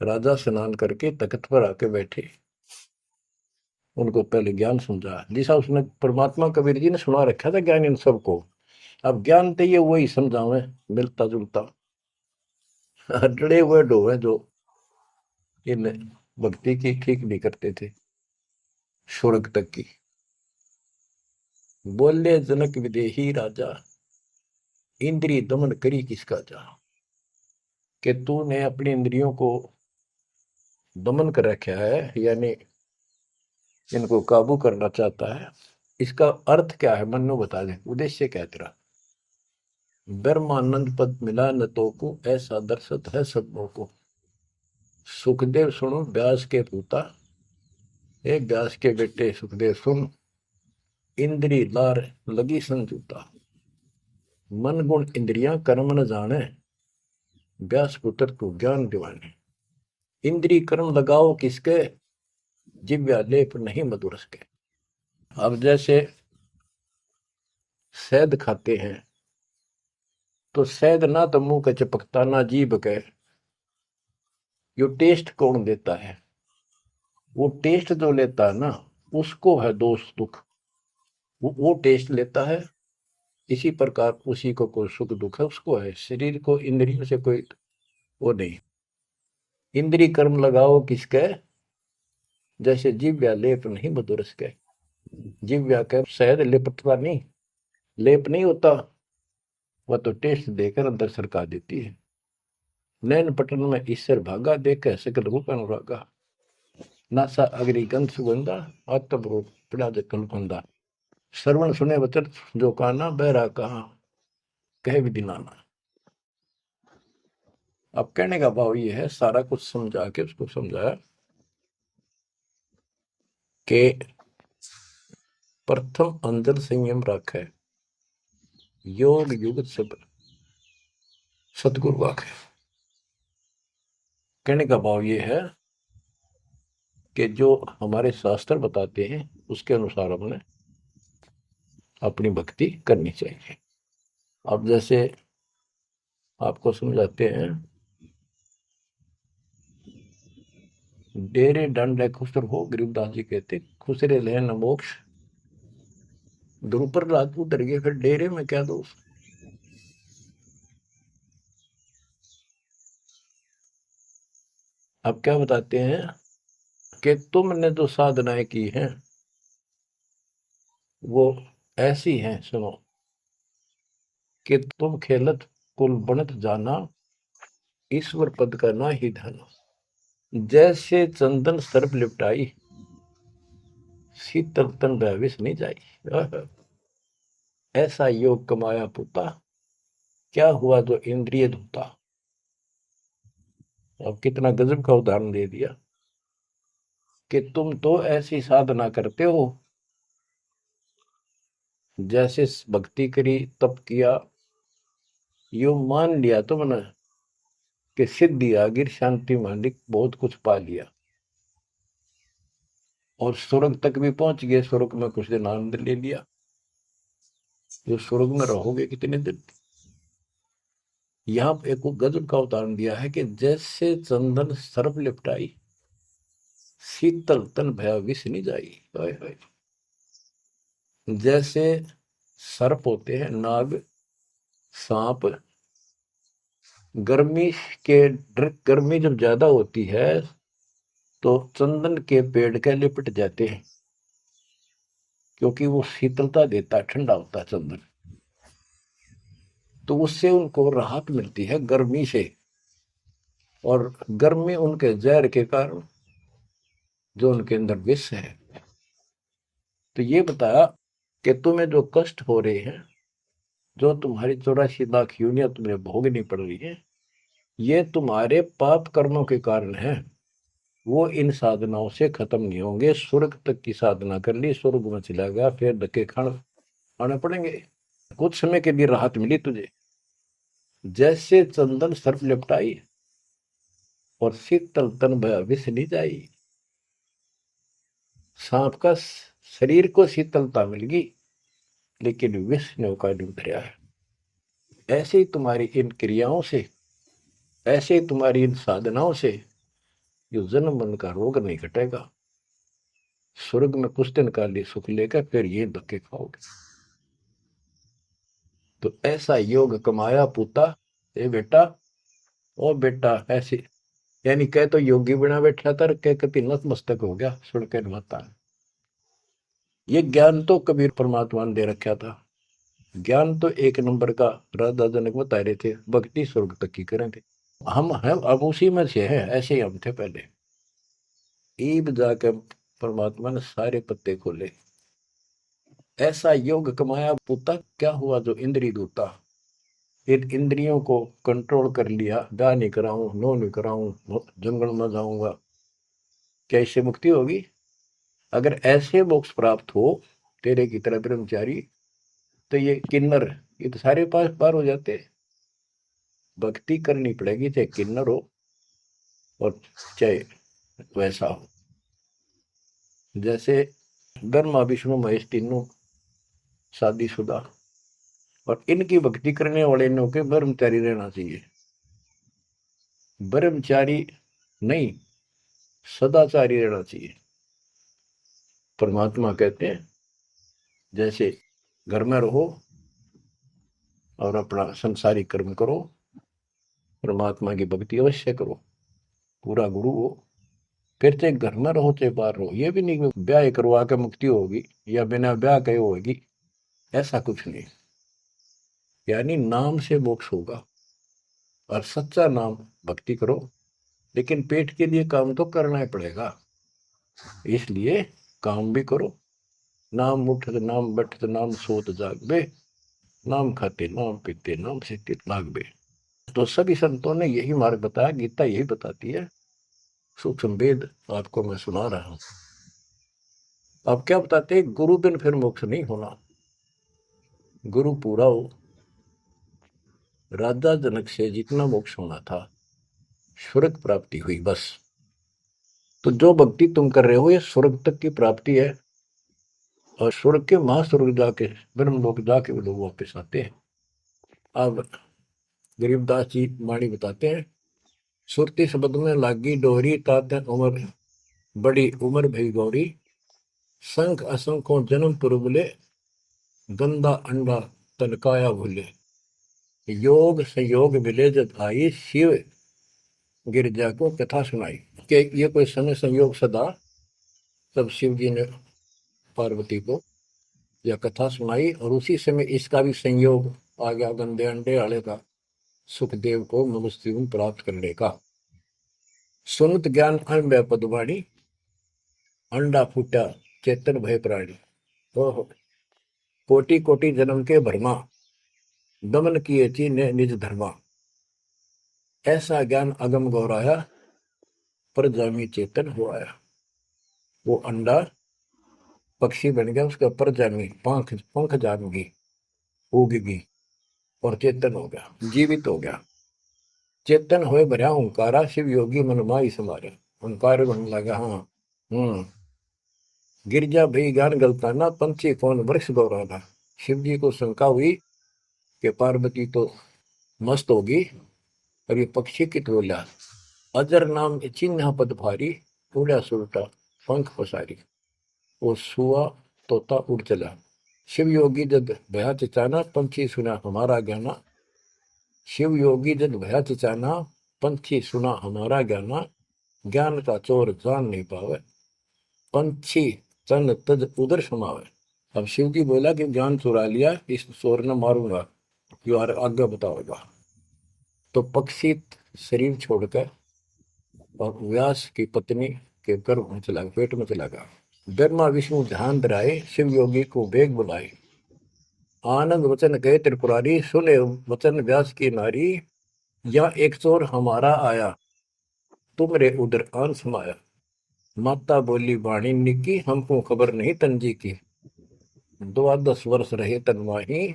राजा स्नान करके तकत पर आके बैठे, उनको पहले ज्ञान समझा, जिसा उसने परमात्मा कबीर जी ने सुना रखा था ज्ञान इन सबको। अब ज्ञान तो ये वही समझावे, मिलता जुलता। डरे हुए डोवे जो इन भक्ति की ठीक नहीं करते थे, स्वर्ग तक की। बोले जनक विदेही राजा, इंद्रिय दमन करी किसका जा। कि तूने अपनी इंद्रियों को दमन कर रखा है, यानी इनको काबू करना चाहता है। इसका अर्थ क्या है, मन में बता दे, उद्देश्य क्या है तेरा। ब्रह्मानंद पद मिला न तो को, ऐसा दर्शत है सबों को। सुखदेव सुनो व्यास के पूता, एक व्यास के बेटे सुखदेव सुन, इंद्री लार लगी संजूता। मन गुण इंद्रियां कर्म न जाने, व्यास पुत्र तू ज्ञान दिवाने। इंद्री कर्म लगाओ किसके, जिव्या लेप नहीं मधुरस के। अब जैसे शहद खाते हैं, तो शहद ना तो मुंह के चिपकता, ना जीभ के। यो टेस्ट कौन देता है, वो टेस्ट जो लेता है ना, उसको है दोष दुख, वो टेस्ट लेता है। इसी प्रकार उसी को कोई सुख दुख है, उसको है। शरीर को इंद्रियों से कोई वो नहीं। इंद्री कर्म लगाओ किसके, जैसे जिव्या लेप नहीं मधुरस के। जिव्या के शहद लिपटता नहीं, लेप नहीं होता, वह तो टेस्ट देकर अंदर सरका देती है। नैन पटन में ईश्वर भागा, देखे सकल रूप अनुरागा। नासा अग्नि गंध सुगंधा, आत्म पड़ा जल कंधा। श्रवण सुने वचन जो काना, बहरा कहा कहे विधि नाना। अब कहने का भाव ये है, सारा कुछ समझा के उसको समझाया कि प्रथम अंदर संयम रखे, योग युगत सब सतगुरु वाक्य। कहने का भाव ये है कि जो हमारे शास्त्र बताते हैं उसके अनुसार हमने अपनी भक्ति करनी चाहिए। अब जैसे आपको समझाते हैं, डेरे दंड खुसर हो, गरीबदास जी कहते खुसरे ले न मोक्ष। द्रुपर रात उतर गए, फिर डेरे में क्या दोष। अब क्या बताते हैं कि तुमने जो साधनाएं की हैं वो ऐसी हैं, सुनो, कि तुम खेलत कुल बनत जाना, ईश्वर पद का ना ही धन। जैसे चंदन सर्प लिपटाई, शीतल तन भविष नहीं जाई। ऐसा योग कमाया पुता, क्या हुआ जो इंद्रिय धूता। अब कितना गजब का उदाहरण दे दिया कि तुम तो ऐसी साधना करते हो, जैसे भक्ति करी, तप किया, यो मान लिया तुमने कि सिद्धि आ गई, शांति मालिक, बहुत कुछ पा लिया और स्वर्ग तक भी पहुंच गए। स्वर्ग में कुछ दिन आनंद ले लिया। जो स्वर्ग में रहोगे कितने दिन। यहां एक गजब का उदाहरण दिया है कि जैसे चंदन सर्प लिपटाई, शीतल तन भया विष नहीं जाई। हाय हाय। जैसे सर्प होते हैं, नाग, सांप, गर्मी के गर्मी जब ज्यादा होती है तो चंदन के पेड़ के लिपट जाते हैं, क्योंकि वो शीतलता देता है, ठंडा होता है चंदन। तो उससे उनको राहत मिलती है गर्मी से, और गर्मी उनके जहर के कारण जो उनके अंदर विष है। तो ये बताया कि तुम्हें जो कष्ट हो रहे हैं, जो तुम्हारी 84 लाख यूनिया तुम्हें भोगनी पड़ रही है, ये तुम्हारे पाप कर्मों के कारण है। वो इन साधनाओं से खत्म नहीं होंगे। स्वर्ग तक की साधना कर ली, स्वर्ग में चला गया, फिर धक्के खाने पड़ेंगे। कुछ समय के लिए राहत मिली तुझे, जैसे चंदन सर्प लिपटाई और शीतल तन भया विष नहीं जाई। सांप का शरीर को शीतलता मिल गई, लेकिन विष ने का नहीं उतरा है। ऐसे ही तुम्हारी इन क्रियाओं से, ऐसे ही तुम्हारी इन साधनाओं से जो जन्म मन का रोग नहीं घटेगा। स्वर्ग में कुछ दिन का लिए सुख लेकर फिर ये धक्के खाओगे। तो ऐसा योग कमाया पूता, ए बेटा, ओ बेटा, ऐसे यानी कह तो योगी बना बैठा था, कह कति नतमस्तक हो गया सुन के माता। ये ज्ञान तो कबीर परमात्मा ने दे रखा था। ज्ञान तो एक नंबर का राधा जनक बता रहे थे, भक्ति स्वर्ग तक की करें थे। हम हैं अब उसी में से हैं, ऐसे ही हम थे पहले। ईब जाकर परमात्मा ने सारे पत्ते खोले। ऐसा योग कमाया पुता, क्या हुआ जो इंद्रिय दूता। इन इंद्रियों को कंट्रोल कर लिया, गा नहीं कराऊं, नो नहीं कराऊं, जंगल में जाऊंगा, क्या इससे मुक्ति होगी। अगर ऐसे मोक्ष प्राप्त हो तेरे की तरह ब्रह्मचारी, तो ये किन्नर, ये तो सारे पास पार हो जाते। भक्ति करनी पड़ेगी, चाहे किन्नर हो और चाहे वैसा हो। जैसे ब्रह्मा विष्णु महेश तीनों शादीशुदा, और इनकी भक्ति करने वाले इनों के ब्रह्मचारी रहना चाहिए। ब्रह्मचारी नहीं, सदाचारी रहना चाहिए। परमात्मा कहते हैं जैसे घर में रहो और अपना संसारी कर्म करो, परमात्मा की भक्ति अवश्य करो, पूरा गुरु हो। फिर चाहे घर में रहो चाहे बाहर रहो। ये भी नहीं कि ब्याह करवा के मुक्ति होगी या बिना ब्याह के होगी, ऐसा कुछ नहीं। यानी नाम से मोक्ष होगा, और सच्चा नाम भक्ति करो, लेकिन पेट के लिए काम तो करना ही पड़ेगा। इसलिए काम भी करो। नाम उठत नाम बैठत नाम सोत जागबे, नाम खाते नाम पीते नाम से लागबे। तो सभी संतों ने यही मार्ग बताया, गीता यही बताती है। सूक्ष्म वेद आपको मैं सुना रहा हूं। अब क्या बताते हैं, गुरु बिन फिर मोक्ष नहीं होना। गुरु पूरा हो, राजा जनक से जितना मोक्ष होना था, स्वर्ग प्राप्ति हुई बस। तो जो भक्ति तुम कर रहे हो ये स्वर्ग तक की प्राप्ति है, और स्वर्ग के महास्वर्ग जाके ब्रह्मलोक जाके वो लोग वापस आते हैं। अब गरीबदास जी वाणी बताते हैं, सुरती शब्द में लागी डोरी तात उम्र, बड़ी उम्र भई गौरी, संख असंखों जन्म पुरबले, गंदा अंडा तनकाया भूले, योग संयोग मिले जब आई, शिव गिरजा को कथा सुनाई। कि ये कोई समय संयोग सदा, तब शिव जी ने पार्वती को यह कथा सुनाई, और उसी समय इसका भी संयोग आ गया गंदे अंडे वाले का, सुखदेव को मनुष्य प्राप्त करने का। सुनत ज्ञान अन पदवाणी, अंडा फूटा चेतन भय प्राणी, ओहो कोटि कोटि जन्म के भरमा, दमन किए चीने निज धर्मा, ऐसा ज्ञान अगम गौराया, पर जामी चेतन हो आया। वो अंडा पक्षी बन गया, उसका पर जामी पंख पंख जामगी, उगगी और चेतन हो गया, जीवित हो गया। चेतन होए भरा ओंकारा, शिव योगी मन माई समारे, ओंकार बनने लगा। हाँ गिरजा भई ज्ञान गलताना, पंछी कौन वृक्ष गौराना। शिव जी को शंका हुई कि पार्वती तो मस्त होगी, और ये पक्षी कित बोला, अजर नाम चिन्ह पद भारी, उड़ा सुलटा पंख पसारी। वो सुआ तोता उड़ चला, शिव योगी जद भया चिचाना, पंछी सुना हमारा ज्ञाना। शिव योगी जद भया चिचाना, पंछी सुना हमारा ज्ञाना, ज्ञान का चोर जान नहीं पावे, पंछी तन तज उधर समावे। अब शिव जी बोला कि ज्ञान चुरा लिया, इस चोर ने मारूंगा, जो आगे बताओगा। तो पक्षी शरीर छोड़कर और व्यास की पत्नी के गर्भ में चला, पेट में चला गया। ब्रह्मा विष्णु ध्यान धराए, शिव योगी को बेग बुलाए, आनंद वचन गए त्रिपुरारी, सुने वचन व्यास की नारी, या एक चोर हमारा आया, तुमरे उधर आन समाया। माता बोली वाणी निकी, हमको खबर नहीं तंजी की, 12 वर्ष रहे तनवाही,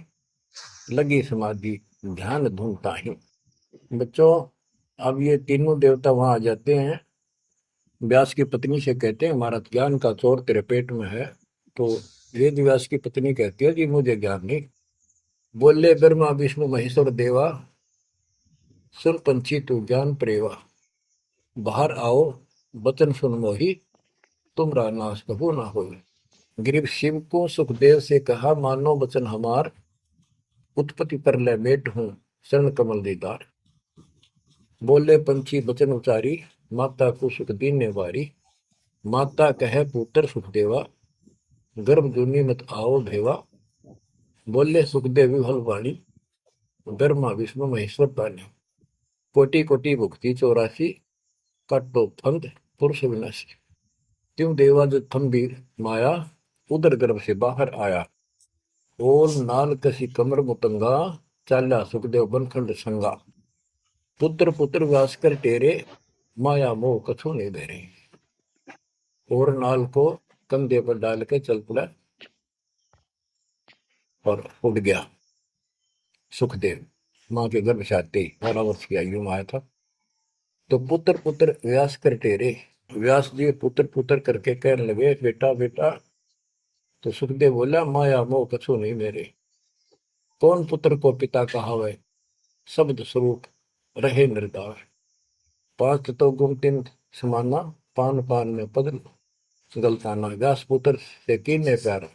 लगी समाधि ध्यान धूमता ही। बच्चों अब ये तीनों देवता वहां आ जाते हैं, व्यास की पत्नी से कहते हैं हमारा ज्ञान का चोर तेरे पेट में है। तो वेद व्यास की पत्नी कहती है जी मुझे ज्ञान नहीं। बोले ब्रह्मा विष्णु महेश्वर देवा, सुन पंछी तू ज्ञान प्रेवा, बाहर आओ वचन सुन मोही, तुमरा नाश कबू ना हो। गिरीव शिव को सुखदेव से कहा, मानो वचन हमार, उत्पत्ति पर ले मेट हूं शरण कमल दीदार। बोले पंछी वचन उचारी, माता को सुख दीने वारी। माता कहे पुत्र सुखदेवा, गर्भ जूनी मत आओ भेवा। बोले सुखदेव विफल वाणी, ब्रह्मा विष्णु महेश्वर ताने। कोटि कोटि भुक्ति 84, काटो फंद पुरुष विनाशी। त्यों देवा जो थम्बी माया, उदर गर्भ से बाहर आया। ओल नाल कसी कमर मुतंगा, चाल्या सुखदेव बनखंड संगा। पुत्र पुत्र व्यास कर टेरे, माया मोह कछु नहीं बेरे। और नाल को कंधे पर डाल के चल पड़ा और उड़ गया। सुखदेव माँ के गर्भ से आते ही 12 वर्ष की आयु में आया था। तो पुत्र पुत्र व्यास कर टेरे, व्यास जी पुत्र पुत्र करके कहने लगे बेटा बेटा। तो सुखदेव बोला माया मोह कछु नहीं मेरे, कौन पुत्र को पिता कहावे, शब्द स्वरूप रहे निर्दार। 5 तो गुम 3 समाना, पान पान में पद गलताना। व्यास पुत्र से कीने प्यार,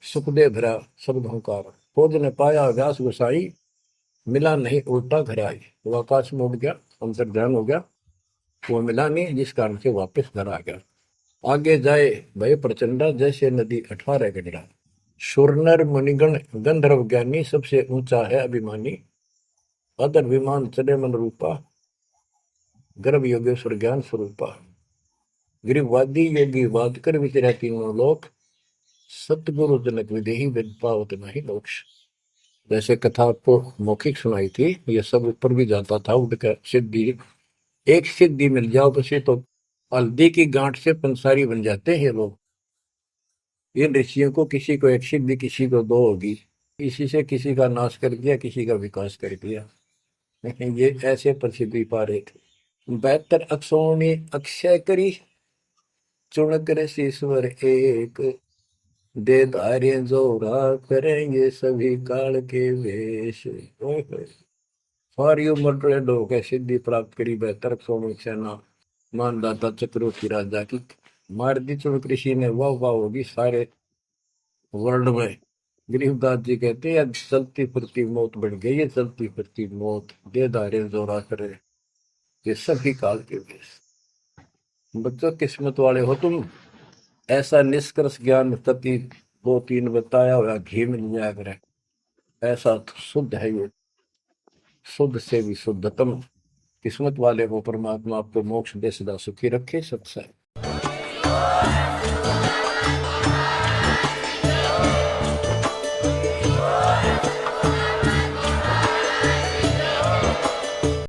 सुखदेव भरा शब्द हंकार। खोज ने पाया व्यास गोसाई, मिला नहीं उल्टा घर आई। वो आकाश में उड़ गया, अंतर ध्यान हो गया, वो मिला नहीं, जिस कारण से वापस घर आ गया। आगे जाए भय प्रचंडा, जैसे नदी 18 गंडा। सुरनर मुनिगण गंधर्व ज्ञानी, सबसे ऊंचा है अभिमानी। अदर विमान चले मन रूपा, गर्भ योगेश्वर ज्ञान स्वरूपा। गिरिवादी योगी वाद कर विचरा तीनों लोक, सतगुरु जनक विदेही विद पावत नहीं मोक्ष। जैसे कथा आपको मौखिक सुनाई थी, ये सब ऊपर भी जाता था। उनका सिद्धि, एक सिद्धि मिल जाओ बसे तो हल्दी की गांठ से पंसारी बन जाते हैं लोग। इन ऋषियों को किसी को एक सिद्धि, किसी को 2 होगी। इसी से किसी का नाश कर दिया, किसी का विकास कर दिया। ये ऐसे प्रसिद्धि पा रहे थे। 72 अक्षरों ने अक्षय करी, चुन कर ईश्वर एक, दे धार्य जोरा करेंगे सभी काल के वेश। ओए होए। सारी उम्र ट्रेंड होकर सिद्धि प्राप्त करी 72 अक्षरों में सेना, मानदाता चक्रवर्ती राजा की मार दी चुन कृषि ने, वाह वाह होगी सारे वर्ल्ड में। गरीबदास जी कहते हैं चलती फिरती मौत बन गई है, चलती फिरती मौत, दे धारे जोरा करे ये सभी काल के वेश। बच्चों किस्मत वाले हो तुम, ऐसा निष्कर्ष ज्ञान कति 2-3 बताया हुआ घी मिल जाया करे, ऐसा तो शुद्ध है ये, शुद्ध से भी शुद्धतम। किस्मत वाले को परमात्मा आपको मोक्ष दे, सदा सुखी रखे। सत्संग।